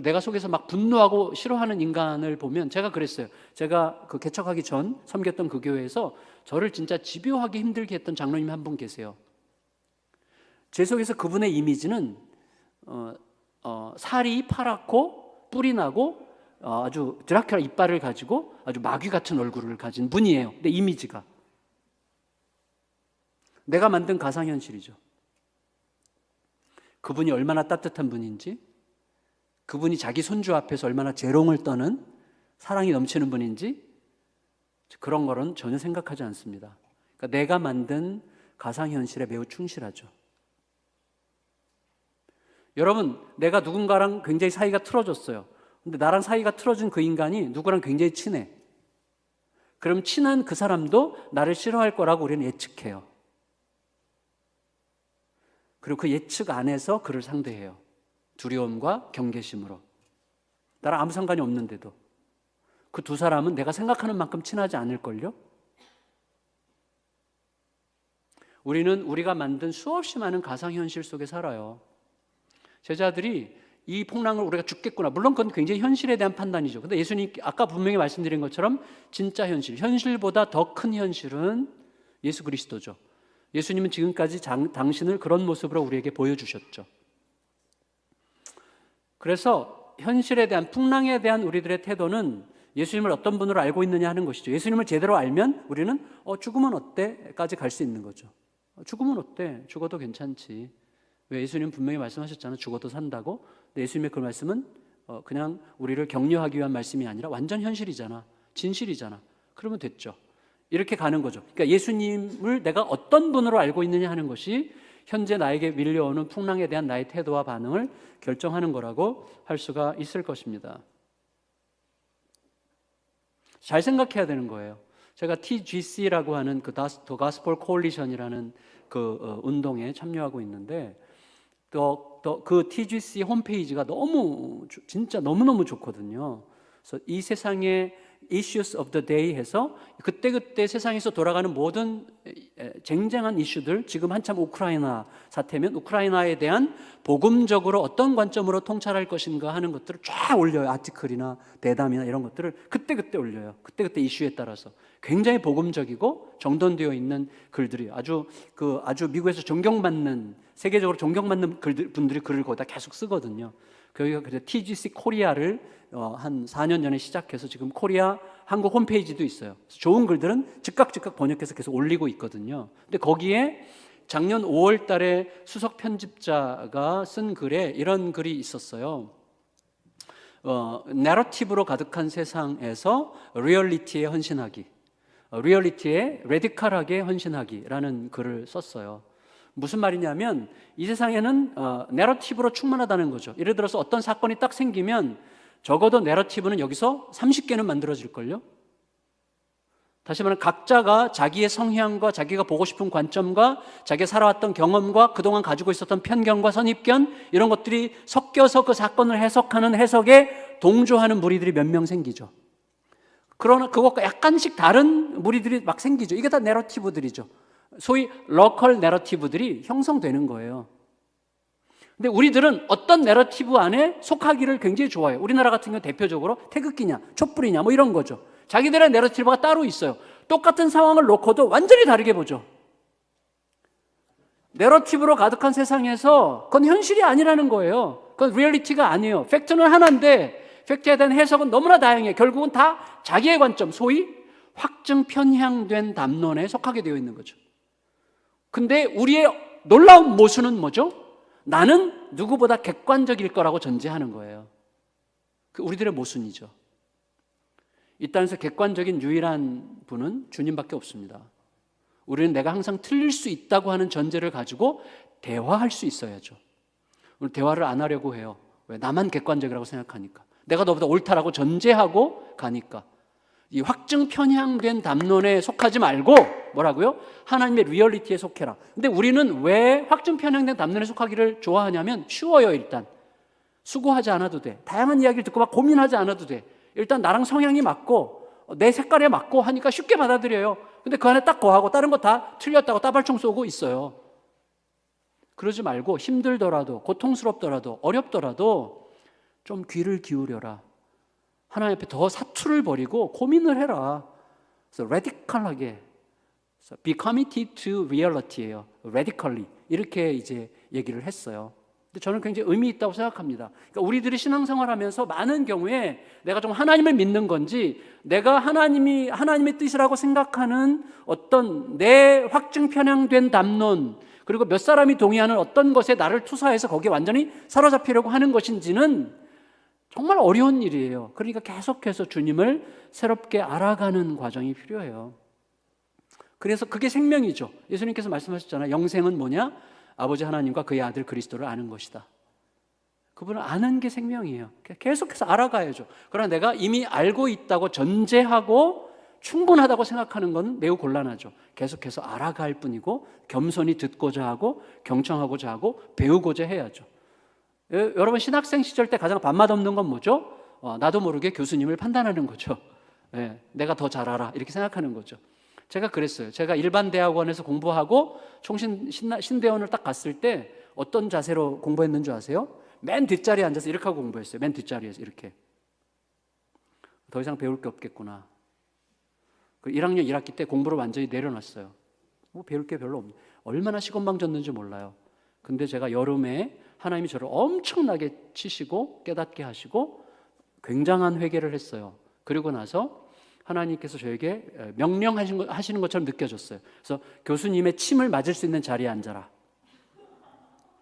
내가 속에서 막 분노하고 싫어하는 인간을 보면, 제가 그랬어요. 제가 그 개척하기 전 섬겼던 그 교회에서 저를 진짜 집요하게 힘들게 했던 장로님 한 분 계세요. 제 속에서 그분의 이미지는 살이 파랗고 뿔이 나고 아주 드라큘라 이빨을 가지고 아주 마귀 같은 얼굴을 가진 분이에요. 근데 이미지가 내가 만든 가상현실이죠. 그분이 얼마나 따뜻한 분인지, 그분이 자기 손주 앞에서 얼마나 재롱을 떠는 사랑이 넘치는 분인지 그런 거는 전혀 생각하지 않습니다. 그러니까 내가 만든 가상현실에 매우 충실하죠. 여러분, 내가 누군가랑 굉장히 사이가 틀어졌어요. 근데 나랑 사이가 틀어진 그 인간이 누구랑 굉장히 친해. 그럼 친한 그 사람도 나를 싫어할 거라고 우리는 예측해요. 그리고 그 예측 안에서 그를 상대해요. 두려움과 경계심으로. 나랑 아무 상관이 없는데도. 그 두 사람은 내가 생각하는 만큼 친하지 않을걸요? 우리는 우리가 만든 수없이 많은 가상현실 속에 살아요. 제자들이 이 풍랑을 우리가 죽겠구나. 물론 그건 굉장히 현실에 대한 판단이죠. 근데 예수님 아까 분명히 말씀드린 것처럼 진짜 현실, 현실보다 더 큰 현실은 예수 그리스도죠. 예수님은 지금까지 당신을 그런 모습으로 우리에게 보여주셨죠. 그래서 현실에 대한, 풍랑에 대한 우리들의 태도는 예수님을 어떤 분으로 알고 있느냐 하는 것이죠. 예수님을 제대로 알면 우리는 죽으면 어때? 까지 갈 수 있는 거죠. 죽으면 어때? 죽어도 괜찮지. 왜? 예수님 분명히 말씀하셨잖아요. 죽어도 산다고. 근데 예수님의 그 말씀은 그냥 우리를 격려하기 위한 말씀이 아니라 완전 현실이잖아. 진실이잖아. 그러면 됐죠. 이렇게 가는 거죠. 그러니까 예수님을 내가 어떤 분으로 알고 있느냐 하는 것이 현재 나에게 밀려오는 풍랑에 대한 나의 태도와 반응을 결정하는 거라고 할 수가 있을 것입니다. 잘 생각해야 되는 거예요. 제가 TGC라고 하는 그 The Gospel Coalition이라는 그 운동에 참여하고 있는데 그 TGC 홈페이지가 진짜 너무너무 좋거든요. 그래서 이 세상의 Issues of the Day 해서 그때그때 세상에서 돌아가는 모든 쟁쟁한 이슈들, 지금 한참 우크라이나 사태면 우크라이나에 대한 복음적으로 어떤 관점으로 통찰할 것인가 하는 것들을 쫙 올려요. 아티클이나 대담이나 이런 것들을 그때그때 올려요. 그때그때 이슈에 따라서 굉장히 복음적이고 정돈되어 있는 글들이 아주 미국에서 존경받는, 세계적으로 존경받는 분들이 글을 거기다 계속 쓰거든요. 거기가 그래서 TGC 코리아를 한 4년 전에 시작해서 지금 코리아 한국 홈페이지도 있어요. 좋은 글들은 즉각 번역해서 계속 올리고 있거든요. 근데 거기에 작년 5월 달에 수석 편집자가 쓴 글에 이런 글이 있었어요. 내러티브로 가득한 세상에서 리얼리티에 헌신하기, 리얼리티에 레디컬하게 헌신하기라는 글을 썼어요. 무슨 말이냐면 이 세상에는 내러티브로 충만하다는 거죠. 예를 들어서 어떤 사건이 딱 생기면 적어도 내러티브는 여기서 30개는 만들어질걸요. 다시 말하면 각자가 자기의 성향과 자기가 보고 싶은 관점과 자기가 살아왔던 경험과 그동안 가지고 있었던 편견과 선입견, 이런 것들이 섞여서 그 사건을 해석하는 해석에 동조하는 무리들이 몇 명 생기죠. 그러나 그것과 약간씩 다른 무리들이 막 생기죠. 이게 다 내러티브들이죠. 소위 로컬 내러티브들이 형성되는 거예요. 근데 우리들은 어떤 내러티브 안에 속하기를 굉장히 좋아해요. 우리나라 같은 경우 대표적으로 태극기냐, 촛불이냐 뭐 이런 거죠. 자기들의 내러티브가 따로 있어요. 똑같은 상황을 놓고도 완전히 다르게 보죠. 내러티브로 가득한 세상에서 그건 현실이 아니라는 거예요. 그건 리얼리티가 아니에요. 팩트는 하나인데 팩트에 대한 해석은 너무나 다양해. 결국은 다 자기의 관점, 소위 확증 편향된 담론에 속하게 되어 있는 거죠. 근데 우리의 놀라운 모순은 뭐죠? 나는 누구보다 객관적일 거라고 전제하는 거예요. 그 우리들의 모순이죠. 이 땅에서 객관적인 유일한 분은 주님밖에 없습니다. 우리는 내가 항상 틀릴 수 있다고 하는 전제를 가지고 대화할 수 있어야죠. 오늘 대화를 안 하려고 해요. 왜? 나만 객관적이라고 생각하니까. 내가 너보다 옳다라고 전제하고 가니까. 이 확증 편향된 담론에 속하지 말고 뭐라고요? 하나님의 리얼리티에 속해라. 근데 우리는 왜 확증 편향된 담론에 속하기를 좋아하냐면 쉬워요. 일단 수고하지 않아도 돼. 다양한 이야기를 듣고 막 고민하지 않아도 돼. 일단 나랑 성향이 맞고 내 색깔에 맞고 하니까 쉽게 받아들여요. 근데 그 안에 딱 거하고 다른 거 다 틀렸다고 따발총 쏘고 있어요. 그러지 말고 힘들더라도 고통스럽더라도 어렵더라도 좀 귀를 기울여라. 하나님 앞에 더 사투를 벌이고 고민을 해라. 그래서 radical하게, be committed to reality예요. radically 이렇게 이제 얘기를 했어요. 근데 저는 굉장히 의미 있다고 생각합니다. 그러니까 우리들이 신앙생활하면서 많은 경우에 내가 좀 하나님을 믿는 건지, 내가 하나님의 뜻이라고 생각하는 어떤 내 확증 편향된 담론, 그리고 몇 사람이 동의하는 어떤 것에 나를 투사해서 거기에 완전히 사로잡히려고 하는 것인지는 정말 어려운 일이에요. 그러니까 계속해서 주님을 새롭게 알아가는 과정이 필요해요. 그래서 그게 생명이죠. 예수님께서 말씀하셨잖아요. 영생은 뭐냐? 아버지 하나님과 그의 아들 그리스도를 아는 것이다. 그분을 아는 게 생명이에요. 계속해서 알아가야죠. 그러나 내가 이미 알고 있다고 전제하고 충분하다고 생각하는 건 매우 곤란하죠. 계속해서 알아갈 뿐이고 겸손히 듣고자 하고 경청하고자 하고 배우고자 해야죠. 여러분 신학생 시절 때 가장 밥맛 없는 건 뭐죠? 나도 모르게 교수님을 판단하는 거죠. 내가 더 잘 알아 이렇게 생각하는 거죠. 제가 그랬어요. 제가 일반 대학원에서 공부하고 신대원을 딱 갔을 때 어떤 자세로 공부했는 줄 아세요? 맨 뒷자리에 앉아서 이렇게 하고 공부했어요. 맨 뒷자리에서 이렇게. 더 이상 배울 게 없겠구나. 그 1학년 1학기 때 공부를 완전히 내려놨어요. 뭐 배울 게 별로 없네. 얼마나 시건방졌는지 몰라요. 근데 제가 여름에 하나님이 저를 엄청나게 치시고 깨닫게 하시고 굉장한 회개를 했어요. 그리고 나서 하나님께서 저에게 명령하시는 것처럼 느껴졌어요. 그래서 교수님의 침을 맞을 수 있는 자리에 앉아라.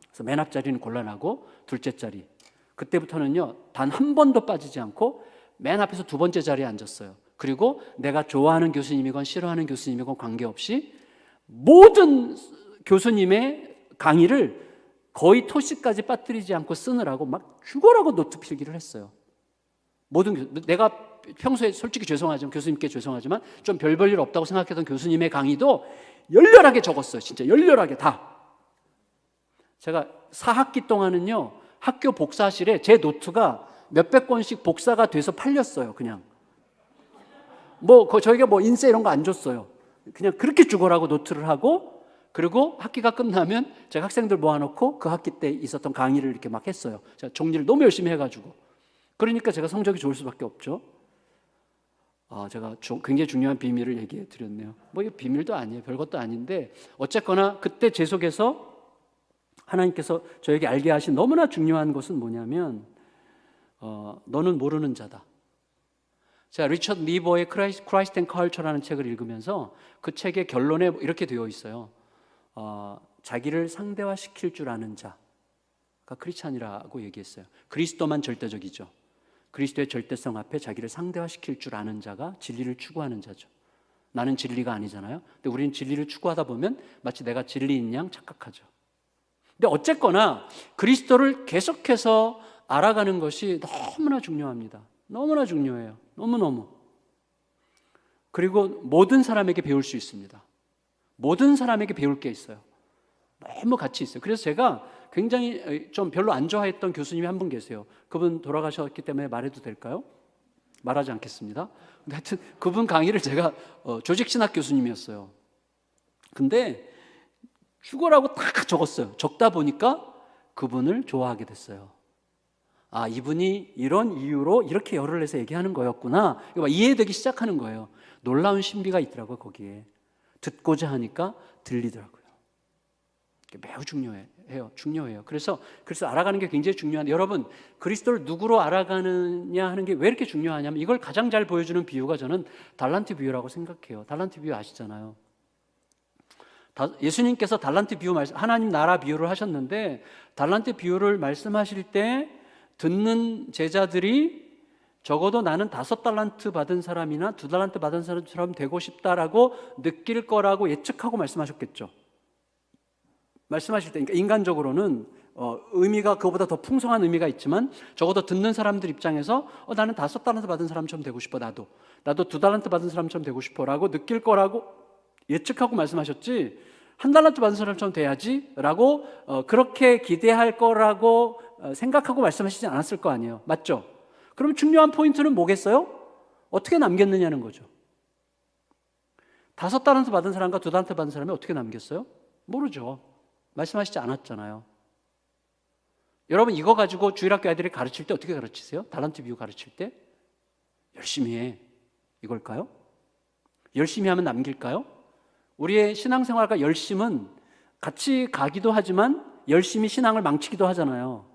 그래서 맨 앞자리는 곤란하고 둘째 자리. 그때부터는요 단 한 번도 빠지지 않고 맨 앞에서 두 번째 자리에 앉았어요. 그리고 내가 좋아하는 교수님이건 싫어하는 교수님이건 관계없이 모든 교수님의 강의를 거의 토시까지 빠뜨리지 않고 쓰느라고 막 죽어라고 노트 필기를 했어요. 내가 평소에 솔직히 죄송하지만 교수님께 죄송하지만 좀 별 볼 일 없다고 생각했던 교수님의 강의도 열렬하게 적었어요. 진짜 열렬하게 다. 제가 4학기 동안은요 학교 복사실에 제 노트가 몇백 권씩 복사가 돼서 팔렸어요. 그냥 저희가 인쇄 이런 거 안 줬어요. 그냥 그렇게 죽어라고 노트를 하고, 그리고 학기가 끝나면 제가 학생들 모아놓고 그 학기 때 있었던 강의를 이렇게 막 했어요. 제가 정리를 너무 열심히 해가지고. 그러니까 제가 성적이 좋을 수밖에 없죠. 제가 굉장히 중요한 비밀을 얘기해 드렸네요. 이게 비밀도 아니에요. 별것도 아닌데 어쨌거나 그때 제 속에서 하나님께서 저에게 알게 하신 너무나 중요한 것은 뭐냐면 너는 모르는 자다. 제가 리처드 리버의 크라이스트 앤 컬처라는 책을 읽으면서 그 책의 결론에 이렇게 되어 있어요. 자기를 상대화시킬 줄 아는 자가 크리스찬이라고 얘기했어요. 그리스도만 절대적이죠. 그리스도의 절대성 앞에 자기를 상대화시킬 줄 아는 자가 진리를 추구하는 자죠. 나는 진리가 아니잖아요. 근데 우리는 진리를 추구하다 보면 마치 내가 진리인 양 착각하죠. 근데 어쨌거나 그리스도를 계속해서 알아가는 것이 너무나 중요합니다. 너무나 중요해요. 너무너무. 그리고 모든 사람에게 배울 수 있습니다. 모든 사람에게 배울 게 있어요. 너무 가치 있어요. 그래서 제가 굉장히 좀 별로 안 좋아했던 교수님이 한 분 계세요. 그분 돌아가셨기 때문에 말해도 될까요? 말하지 않겠습니다. 근데 하여튼 그분 강의를 제가 조직신학 교수님이었어요. 근데 죽어라고 딱 적었어요. 적다 보니까 그분을 좋아하게 됐어요. 이분이 이런 이유로 이렇게 열을 내서 얘기하는 거였구나. 이거 이해되기 시작하는 거예요. 놀라운 신비가 있더라고요. 거기에 듣고자 하니까 들리더라고요. 매우 중요해요. 그래서 알아가는 게 굉장히 중요한데, 여러분 그리스도를 누구로 알아가느냐 하는 게 왜 이렇게 중요하냐면 이걸 가장 잘 보여주는 비유가 저는 달란트 비유라고 생각해요. 달란트 비유 아시잖아요. 예수님께서 달란트 비유 하나님 나라 비유를 하셨는데, 달란트 비유를 말씀하실 때 듣는 제자들이 적어도 나는 5달란트 받은 사람이나 2달란트 받은 사람처럼 되고 싶다라고 느낄 거라고 예측하고 말씀하셨겠죠. 말씀하실 때, 그러니까 인간적으로는 의미가 그거보다 더 풍성한 의미가 있지만 적어도 듣는 사람들 입장에서 나는 5달란트 받은 사람처럼 되고 싶어. 나도 2달란트 받은 사람처럼 되고 싶어 라고 느낄 거라고 예측하고 말씀하셨지, 1달란트 받은 사람처럼 돼야지 라고 그렇게 기대할 거라고 생각하고 말씀하시지 않았을 거 아니에요. 맞죠? 그럼 중요한 포인트는 뭐겠어요? 어떻게 남겼느냐는 거죠. 5달란트 받은 사람과 2달란트 받은 사람이 어떻게 남겼어요? 모르죠. 말씀하시지 않았잖아요. 여러분 이거 가지고 주일학교 아이들이 가르칠 때 어떻게 가르치세요? 달란트 비유 가르칠 때 열심히 해 이걸까요? 열심히 하면 남길까요? 우리의 신앙생활과 열심은 같이 가기도 하지만 열심히 신앙을 망치기도 하잖아요.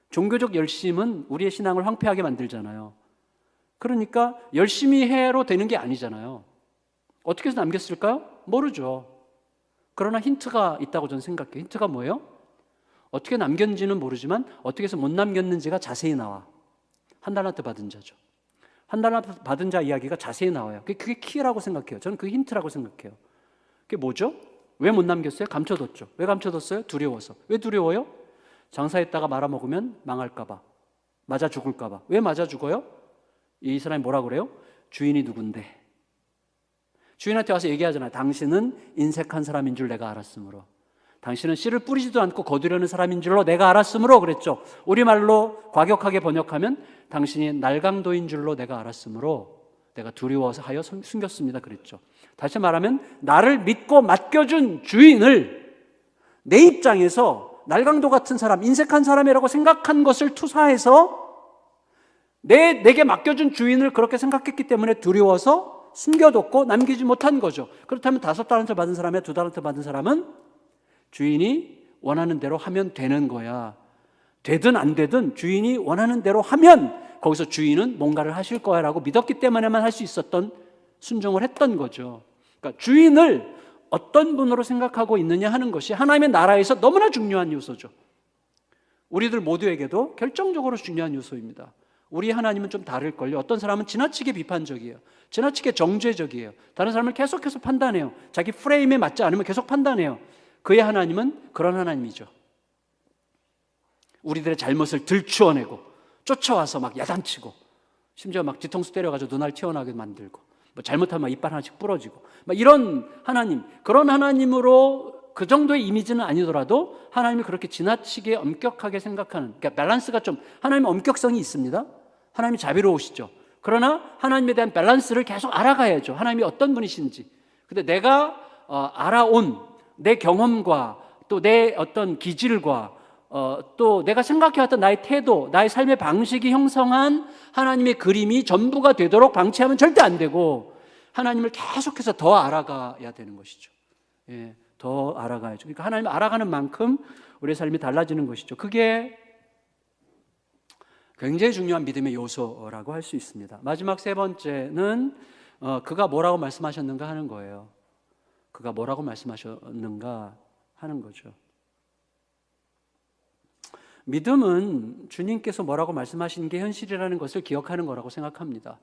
종교적 열심은 우리의 신앙을 황폐하게 만들잖아요. 그러니까 열심히 해로 되는 게 아니잖아요. 어떻게 해서 남겼을까요? 모르죠. 그러나 힌트가 있다고 저는 생각해요. 힌트가 뭐예요? 어떻게 남겼는지는 모르지만 어떻게 해서 못 남겼는지가 자세히 나와. 한 달란트 받은 자죠. 한 달란트 받은 자 이야기가 자세히 나와요. 그게 키라고 생각해요. 저는 그게 힌트라고 생각해요. 그게 뭐죠? 왜 못 남겼어요? 감춰뒀죠. 왜 감춰뒀어요? 두려워서. 왜 두려워요? 장사했다가 말아먹으면 망할까 봐. 맞아 죽을까 봐. 왜 맞아 죽어요? 이 사람이 뭐라고 그래요? 주인이 누군데? 주인한테 와서 얘기하잖아요. 당신은 인색한 사람인 줄 내가 알았으므로. 당신은 씨를 뿌리지도 않고 거두려는 사람인 줄로 내가 알았으므로 그랬죠. 우리말로 과격하게 번역하면 당신이 날강도인 줄로 내가 알았으므로 내가 두려워서 하여 숨겼습니다 그랬죠. 다시 말하면 나를 믿고 맡겨준 주인을 내 입장에서 날강도 같은 사람, 인색한 사람이라고 생각한 것을 투사해서 내게 맡겨준 주인을 그렇게 생각했기 때문에 두려워서 숨겨뒀고 남기지 못한 거죠. 그렇다면 5달란트 받은 사람이야 2달란트 받은 사람은 주인이 원하는 대로 하면 되는 거야. 되든 안 되든 주인이 원하는 대로 하면 거기서 주인은 뭔가를 하실 거야 라고 믿었기 때문에만 할 수 있었던 순종을 했던 거죠. 그러니까 주인을 어떤 분으로 생각하고 있느냐 하는 것이 하나님의 나라에서 너무나 중요한 요소죠. 우리들 모두에게도 결정적으로 중요한 요소입니다. 우리 하나님은 좀 다를걸요. 어떤 사람은 지나치게 비판적이에요. 지나치게 정죄적이에요. 다른 사람을 계속해서 판단해요. 자기 프레임에 맞지 않으면 계속 판단해요. 그의 하나님은 그런 하나님이죠. 우리들의 잘못을 들추어내고 쫓아와서 막 야단치고 심지어 막 뒤통수 때려가지고 눈알 튀어나게 만들고 뭐 잘못하면 이빨 하나씩 부러지고 막 이런 하나님, 그런 하나님으로 그 정도의 이미지는 아니더라도 하나님이 그렇게 지나치게 엄격하게 생각하는, 그러니까 밸런스가 좀, 하나님의 엄격성이 있습니다. 하나님이 자비로우시죠. 그러나 하나님에 대한 밸런스를 계속 알아가야죠. 하나님이 어떤 분이신지. 근데 내가 알아온 내 경험과 또 내 어떤 기질과 또 내가 생각해왔던 나의 태도, 나의 삶의 방식이 형성한 하나님의 그림이 전부가 되도록 방치하면 절대 안 되고 하나님을 계속해서 더 알아가야 되는 것이죠. 예, 더 알아가야죠. 그러니까 하나님을 알아가는 만큼 우리의 삶이 달라지는 것이죠. 그게 굉장히 중요한 믿음의 요소라고 할 수 있습니다. 마지막 3번째는 그가 뭐라고 말씀하셨는가 하는 거예요. 그가 뭐라고 말씀하셨는가 하는 거죠. 믿음은 주님께서 뭐라고 말씀하신 게 현실이라는 것을 기억하는 거라고 생각합니다.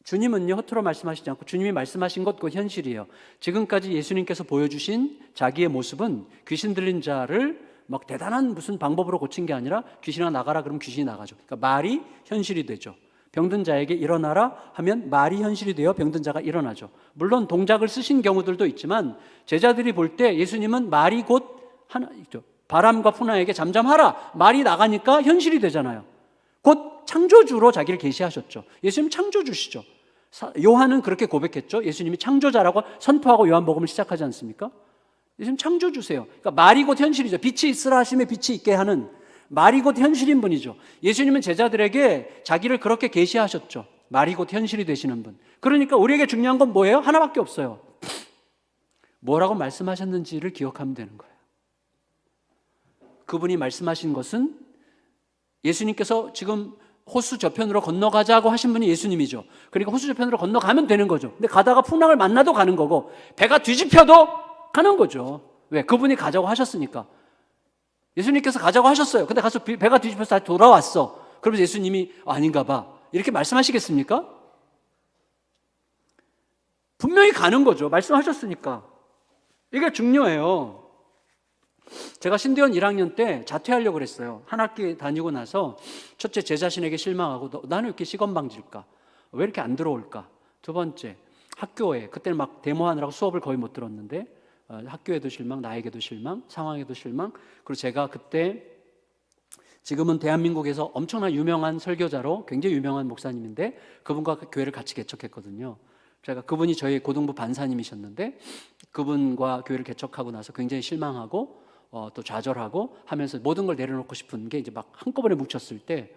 주님은요, 허투루 말씀하시지 않고 주님이 말씀하신 것 그 현실이에요. 지금까지 예수님께서 보여주신 자기의 모습은 귀신 들린 자를 막 대단한 무슨 방법으로 고친 게 아니라 귀신아 나가라 그러면 귀신이 나가죠. 그러니까 말이 현실이 되죠. 병든 자에게 일어나라 하면 말이 현실이 되어 병든 자가 일어나죠. 물론 동작을 쓰신 경우들도 있지만 제자들이 볼 때 예수님은 말이 곧 하나 있죠. 바람과 풍랑에게 잠잠하라. 말이 나가니까 현실이 되잖아요. 곧 창조주로 자기를 계시하셨죠. 예수님 창조주시죠. 요한은 그렇게 고백했죠. 예수님이 창조자라고 선포하고 요한복음을 시작하지 않습니까? 예수님 창조주세요. 그러니까 말이 곧 현실이죠. 빛이 있으라 하심에 빛이 있게 하는 말이 곧 현실인 분이죠. 예수님은 제자들에게 자기를 그렇게 계시하셨죠. 말이 곧 현실이 되시는 분. 그러니까 우리에게 중요한 건 뭐예요? 하나밖에 없어요. 뭐라고 말씀하셨는지를 기억하면 되는 거예요. 그분이 말씀하신 것은 예수님께서 지금 호수 저편으로 건너가자고 하신 분이 예수님이죠. 그러니까 호수 저편으로 건너가면 되는 거죠. 근데 가다가 풍랑을 만나도 가는 거고 배가 뒤집혀도 가는 거죠. 왜? 그분이 가자고 하셨으니까. 예수님께서 가자고 하셨어요. 근데 가서 배가 뒤집혀서 다시 돌아왔어. 그러면서 예수님이 아닌가 봐 이렇게 말씀하시겠습니까? 분명히 가는 거죠. 말씀하셨으니까. 이게 중요해요. 제가 신대원 1학년 때 자퇴하려고 그랬어요. 한 학기 다니고 나서 첫째 제 자신에게 실망하고 나는 왜 이렇게 시건방질까? 왜 이렇게 안 들어올까? 두 번째 학교에 그때는 막 데모하느라고 수업을 거의 못 들었는데 학교에도 실망, 나에게도 실망, 상황에도 실망. 그리고 제가 그때 지금은 대한민국에서 엄청난 유명한 설교자로 굉장히 유명한 목사님인데 그분과 교회를 같이 개척했거든요. 제가 그분이 저희 고등부 반사님이셨는데 그분과 교회를 개척하고 나서 굉장히 실망하고 또 좌절하고 하면서 모든 걸 내려놓고 싶은 게 이제 막 한꺼번에 뭉쳤을 때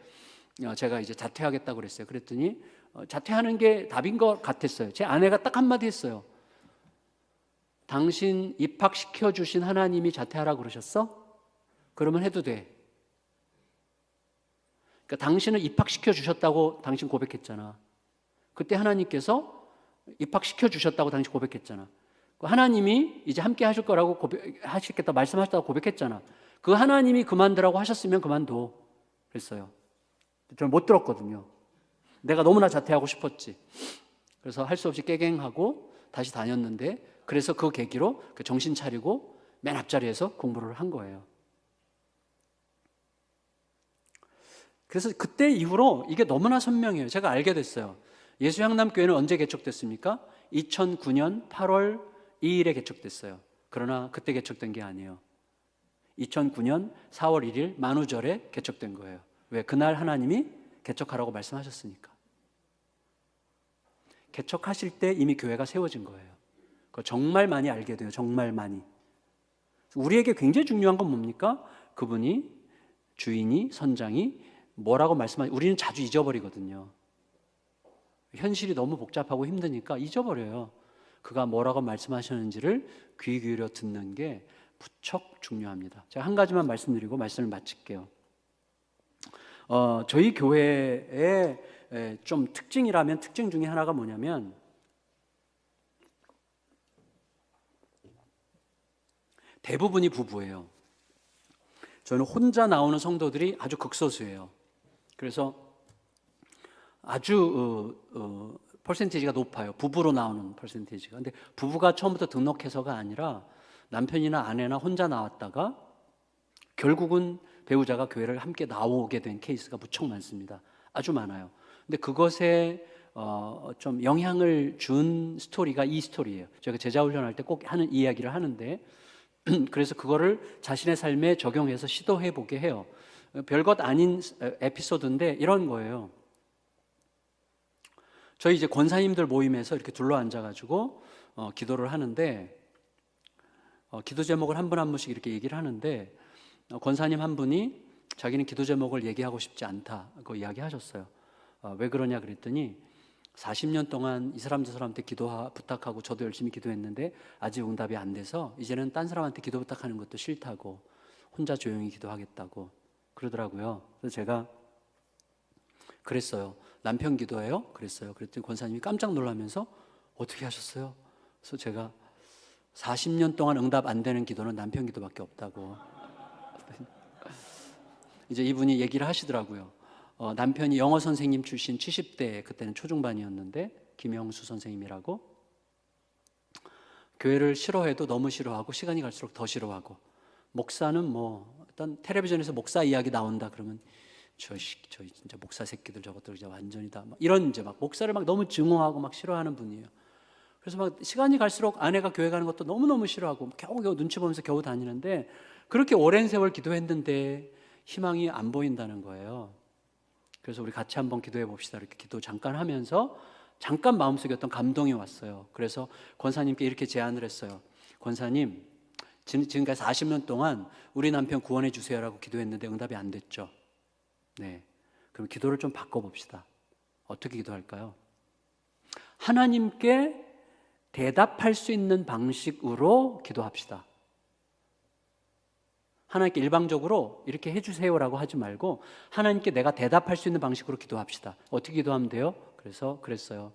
제가 이제 자퇴하겠다고 그랬어요. 그랬더니 자퇴하는 게 답인 것 같았어요. 제 아내가 딱 한마디 했어요. 당신 입학시켜 주신 하나님이 자퇴하라고 그러셨어? 그러면 해도 돼. 그러니까 당신을 입학시켜 주셨다고 당신 고백했잖아. 그때 하나님께서 입학시켜 주셨다고 당신 고백했잖아. 하나님이 이제 함께 하실 거라고 하시겠다 말씀하셨다고 고백했잖아. 그 하나님이 그만두라고 하셨으면 그만둬 그랬어요. 저는 못 들었거든요. 내가 너무나 자퇴하고 싶었지. 그래서 할 수 없이 깨갱하고 다시 다녔는데, 그래서 그 계기로 정신 차리고 맨 앞자리에서 공부를 한 거예요. 그래서 그때 이후로 이게 너무나 선명해요. 제가 알게 됐어요. 예수향남교회는 언제 개척됐습니까? 2009년 8월 2일에 개척됐어요. 그러나 그때 개척된 게 아니에요. 2009년 4월 1일 만우절에 개척된 거예요. 왜? 그날 하나님이 개척하라고 말씀하셨으니까. 개척하실 때 이미 교회가 세워진 거예요. 그거 정말 많이 알게 돼요. 정말 많이. 우리에게 굉장히 중요한 건 뭡니까? 그분이, 주인이, 선장이 뭐라고 말씀하시, 우리는 자주 잊어버리거든요. 현실이 너무 복잡하고 힘드니까 잊어버려요. 그가 뭐라고 말씀하셨는지를 귀 기울여 듣는 게 무척 중요합니다. 제가 한 가지만 말씀드리고 말씀을 마칠게요. 저희 교회의 좀 특징이라면, 특징 중에 하나가 뭐냐면, 대부분이 부부예요. 저는 혼자 나오는 성도들이 아주 극소수예요. 그래서 아주 퍼센티지가 높아요. 부부로 나오는 퍼센티지가. 근데 부부가 처음부터 등록해서가 아니라 남편이나 아내나 혼자 나왔다가 결국은 배우자가 교회를 함께 나오게 된 케이스가 무척 많습니다. 아주 많아요. 근데 그것에 좀 영향을 준 스토리가 이 스토리예요. 제가 제자훈련할 때 꼭 하는 이야기를 하는데, 그래서 그거를 자신의 삶에 적용해서 시도해 보게 해요. 별것 아닌 에피소드인데 이런 거예요. 저희 이제 권사님들 모임에서 이렇게 둘러 앉아가지고 기도를 하는데, 기도 제목을 한 분 한 분씩 이렇게 얘기를 하는데, 권사님 한 분이 자기는 기도 제목을 얘기하고 싶지 않다고 이야기하셨어요. 왜 그러냐 그랬더니 40년 동안 이 사람 저 사람한테 기도 부탁하고 저도 열심히 기도했는데 아직 응답이 안 돼서 이제는 딴 사람한테 기도 부탁하는 것도 싫다고 혼자 조용히 기도하겠다고 그러더라고요. 그래서 제가 그랬어요. 남편 기도해요? 그랬어요. 그랬더니 권사님이 깜짝 놀라면서 어떻게 하셨어요? 그래서 제가 40년 동안 응답 안 되는 기도는 남편 기도밖에 없다고. 이제 이분이 얘기를 하시더라고요. 남편이 영어 선생님 출신 70대, 그때는 초중반이었는데 김영수 선생님이라고, 교회를 싫어해도 너무 싫어하고 시간이 갈수록 더 싫어하고, 목사는 뭐 일단 텔레비전에서 목사 이야기 나온다 그러면 저 진짜 목사 새끼들 저것들 이제 완전히 다 이런 이제 막 목사를 막 너무 증오하고 막 싫어하는 분이에요. 그래서 막 시간이 갈수록 아내가 교회 가는 것도 너무너무 싫어하고 겨우겨우 눈치 보면서 겨우 다니는데, 그렇게 오랜 세월 기도했는데 희망이 안 보인다는 거예요. 그래서 우리 같이 한번 기도해 봅시다. 이렇게 기도 잠깐 하면서 잠깐 마음속에 어떤 감동이 왔어요. 그래서 권사님께 이렇게 제안을 했어요. 권사님, 지금까지 40년 동안 우리 남편 구원해 주세요라고 기도했는데 응답이 안 됐죠. 네, 그럼 기도를 좀 바꿔봅시다. 어떻게 기도할까요? 하나님께 대답할 수 있는 방식으로 기도합시다. 하나님께 일방적으로 이렇게 해주세요라고 하지 말고 하나님께 내가 대답할 수 있는 방식으로 기도합시다. 어떻게 기도하면 돼요? 그래서 그랬어요.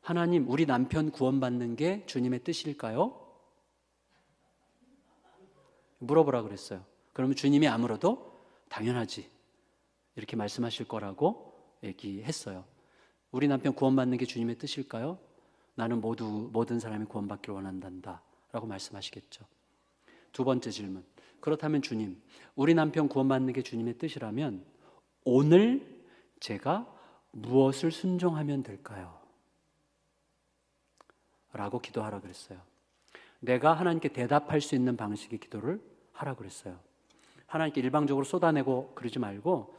하나님, 우리 남편 구원받는 게 주님의 뜻일까요? 물어보라 그랬어요. 그러면 주님이 아무래도 당연하지 이렇게 말씀하실 거라고 얘기했어요. 우리 남편 구원받는 게 주님의 뜻일까요? 나는 모든 사람이 구원받기를 원한단다 라고 말씀하시겠죠. 두 번째 질문. 그렇다면 주님, 우리 남편 구원받는 게 주님의 뜻이라면 오늘 제가 무엇을 순종하면 될까요? 라고 기도하라 그랬어요. 내가 하나님께 대답할 수 있는 방식의 기도를 하라 그랬어요. 하나님께 일방적으로 쏟아내고 그러지 말고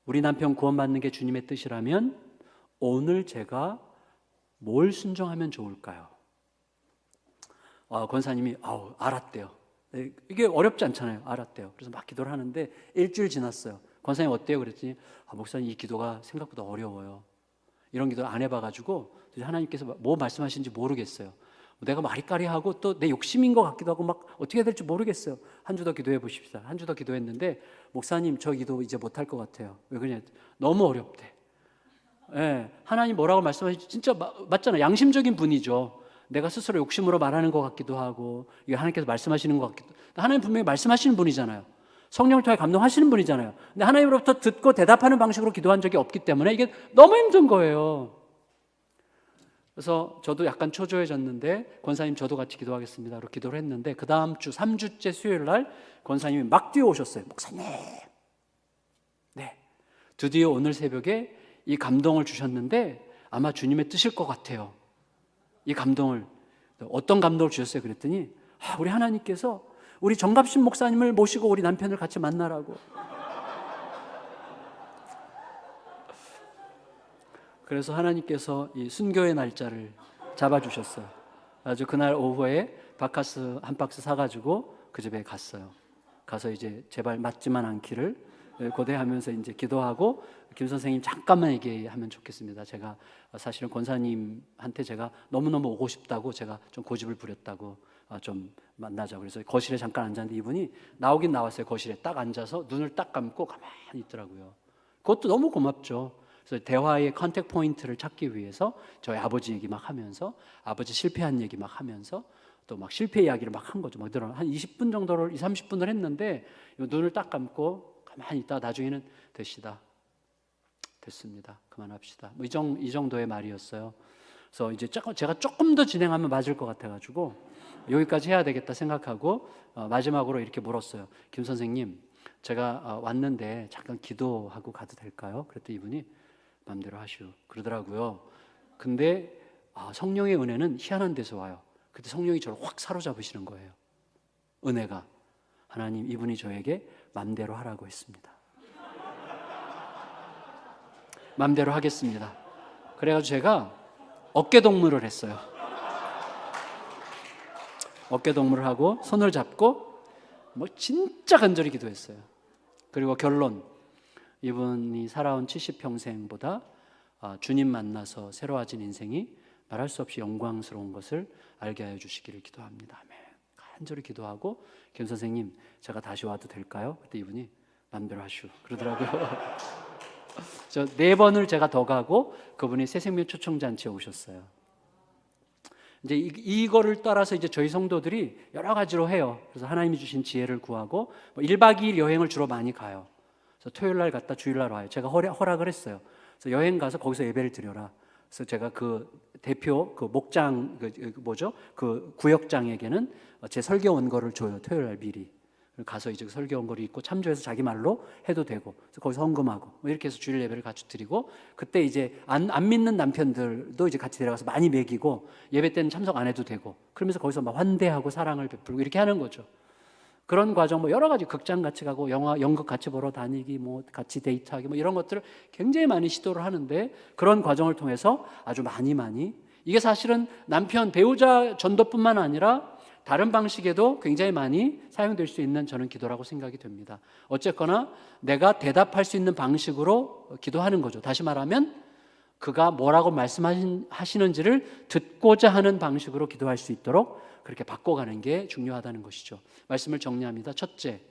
우리 남편 구원받는 게 주님의 뜻이라면 오늘 제가 뭘 순종하면 좋을까요? 권사님이 알았대요. 이게 어렵지 않잖아요. 알았대요. 그래서 막 기도를 하는데 일주일 지났어요. 권사님 어때요? 그랬더니 목사님 이 기도가 생각보다 어려워요. 이런 기도를 안 해봐가지고 하나님께서 뭐 말씀하시는지 모르겠어요. 내가 말이까리하고 또 내 욕심인 것 같기도 하고 막 어떻게 해야 될지 모르겠어요. 한 주 더 기도해 보십시다. 한 주 더 기도했는데 목사님 저 기도 이제 못할 것 같아요. 왜 그러냐? 너무 어렵대. 예, 하나님 뭐라고 말씀하시지? 진짜 맞잖아요. 양심적인 분이죠. 내가 스스로 욕심으로 말하는 것 같기도 하고 이게 하나님께서 말씀하시는 것 같기도. 하나님 분명히 말씀하시는 분이잖아요. 성령을 통해 감동하시는 분이잖아요. 근데 하나님으로부터 듣고 대답하는 방식으로 기도한 적이 없기 때문에 이게 너무 힘든 거예요. 그래서 저도 약간 초조해졌는데 권사님 저도 같이 기도하겠습니다. 로 기도를 했는데 그 다음 주 3주째 수요일 날 권사님이 막 뛰어오셨어요. 목사님, 네, 드디어 오늘 새벽에 이 감동을 주셨는데 아마 주님의 뜻일 것 같아요. 이 감동을, 어떤 감동을 주셨어요? 그랬더니 우리 하나님께서 우리 정갑신 목사님을 모시고 우리 남편을 같이 만나라고. 그래서 하나님께서 이 순교의 날짜를 잡아주셨어요. 아주 그날 오후에 바카스 한 박스 사가지고 그 집에 갔어요. 가서 이제 제발 맞지만 않기를 고대하면서 이제 기도하고, 김 선생님 잠깐만 얘기하면 좋겠습니다. 제가 사실은 권사님한테 제가 너무너무 오고 싶다고 제가 좀 고집을 부렸다고 좀 만나자고 그래서 거실에 잠깐 앉았는데 이분이 나오긴 나왔어요. 거실에 딱 앉아서 눈을 딱 감고 가만히 있더라고요. 그것도 너무 고맙죠. 그래서 대화의 컨택 포인트를 찾기 위해서 저희 아버지 얘기 막 하면서 아버지 실패한 얘기 막 하면서 또 막 실패 이야기를 막 한 거죠. 막 한 20분 정도를 30분을 했는데 눈을 딱 감고 가만히 있다가 나중에는 됐습니다. 그만합시다. 뭐 이 정도의 말이었어요. 그래서 이제 제가 조금 더 진행하면 맞을 것 같아가지고 여기까지 해야 되겠다 생각하고 마지막으로 이렇게 물었어요. 김 선생님, 제가 왔는데 잠깐 기도하고 가도 될까요? 그랬더니 이분이 마음대로 하시오 그러더라고요. 근데 성령의 은혜는 희한한 데서 와요. 그때 성령이 저를 확 사로잡으시는 거예요. 은혜가. 하나님, 이분이 저에게 마음대로 하라고 했습니다. 마음대로 하겠습니다. 그래가지고 제가 어깨동무를 했어요. 어깨동무를 하고 손을 잡고 뭐 진짜 간절히 기도했어요. 그리고 결론, 이분이 살아온 70평생보다 주님 만나서 새로워진 인생이 말할 수 없이 영광스러운 것을 알게 하여 주시기를 기도합니다. 아멘. 간절히 기도하고, 김 선생님 제가 다시 와도 될까요? 그때 이분이 마음대로 하시오 그러더라고요. 저 4번을 제가 더 가고 그분이 새생명 초청잔치에 오셨어요. 이제 이거를 따라서 이제 저희 성도들이 여러 가지로 해요. 그래서 하나님이 주신 지혜를 구하고 1박 2일 여행을 주로 많이 가요. 그래서 토요일 날 갔다 주일 날 와요. 제가 허락을 했어요. 그래서 여행 가서 거기서 예배를 드려라. 그래서 제가 그 대표 그 목장 그 구역장에게는 제 설교 원고를 줘요. 토요일 날 미리. 가서 이제 설교 원고를 읽고 참조해서 자기 말로 해도 되고, 그래서 거기서 헌금하고 이렇게 해서 주일 예배를 같이 드리고, 그때 이제 안 믿는 남편들도 이제 같이 데려가서 많이 먹이고, 예배 때는 참석 안 해도 되고, 그러면서 거기서 막 환대하고 사랑을 베풀고 이렇게 하는 거죠. 그런 과정, 여러 가지 극장 같이 가고 연극 같이 보러 다니기, 같이 데이트하기, 이런 것들을 굉장히 많이 시도를 하는데, 그런 과정을 통해서 아주 많이 이게 사실은 남편 배우자 전도뿐만 아니라 다른 방식에도 굉장히 많이 사용될 수 있는 저는 기도라고 생각이 됩니다. 어쨌거나 내가 대답할 수 있는 방식으로 기도하는 거죠. 다시 말하면 그가 뭐라고 말씀하시는지를 듣고자 하는 방식으로 기도할 수 있도록 그렇게 바꿔가는 게 중요하다는 것이죠. 말씀을 정리합니다. 첫째,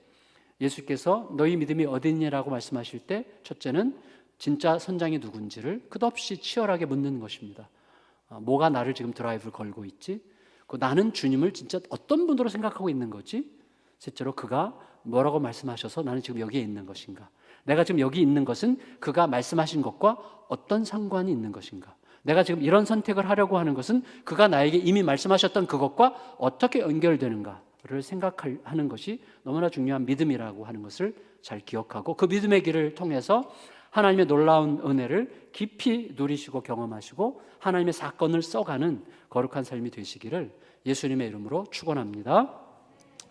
예수께서 너희 믿음이 어디냐라고 말씀하실 때 첫째는 진짜 선장이 누군지를 끝없이 치열하게 묻는 것입니다. 뭐가 나를 지금 드라이브를 걸고 있지? 나는 주님을 진짜 어떤 분으로 생각하고 있는 거지? 셋째로, 그가 뭐라고 말씀하셔서 나는 지금 여기에 있는 것인가? 내가 지금 여기 있는 것은 그가 말씀하신 것과 어떤 상관이 있는 것인가? 내가 지금 이런 선택을 하려고 하는 것은 그가 나에게 이미 말씀하셨던 그것과 어떻게 연결되는가를 생각하는 것이 너무나 중요한 믿음이라고 하는 것을 잘 기억하고, 그 믿음의 길을 통해서 하나님의 놀라운 은혜를 깊이 누리시고 경험하시고 하나님의 사건을 써가는 거룩한 삶이 되시기를 예수님의 이름으로 축원합니다.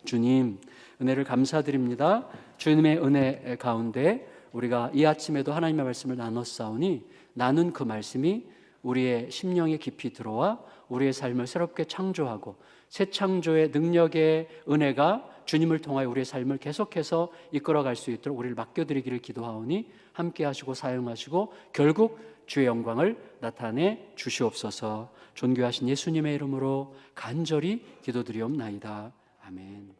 주님, 은혜를 감사드립니다. 주님의 은혜 가운데 우리가 이 아침에도 하나님의 말씀을 나눴사오니 나는 그 말씀이 우리의 심령에 깊이 들어와 우리의 삶을 새롭게 창조하고 새 창조의 능력의 은혜가 주님을 통하여 우리의 삶을 계속해서 이끌어갈 수 있도록 우리를 맡겨드리기를 기도하오니 함께 하시고 사용하시고 결국 주의 영광을 나타내 주시옵소서. 존귀하신 예수님의 이름으로 간절히 기도드리옵나이다. 아멘.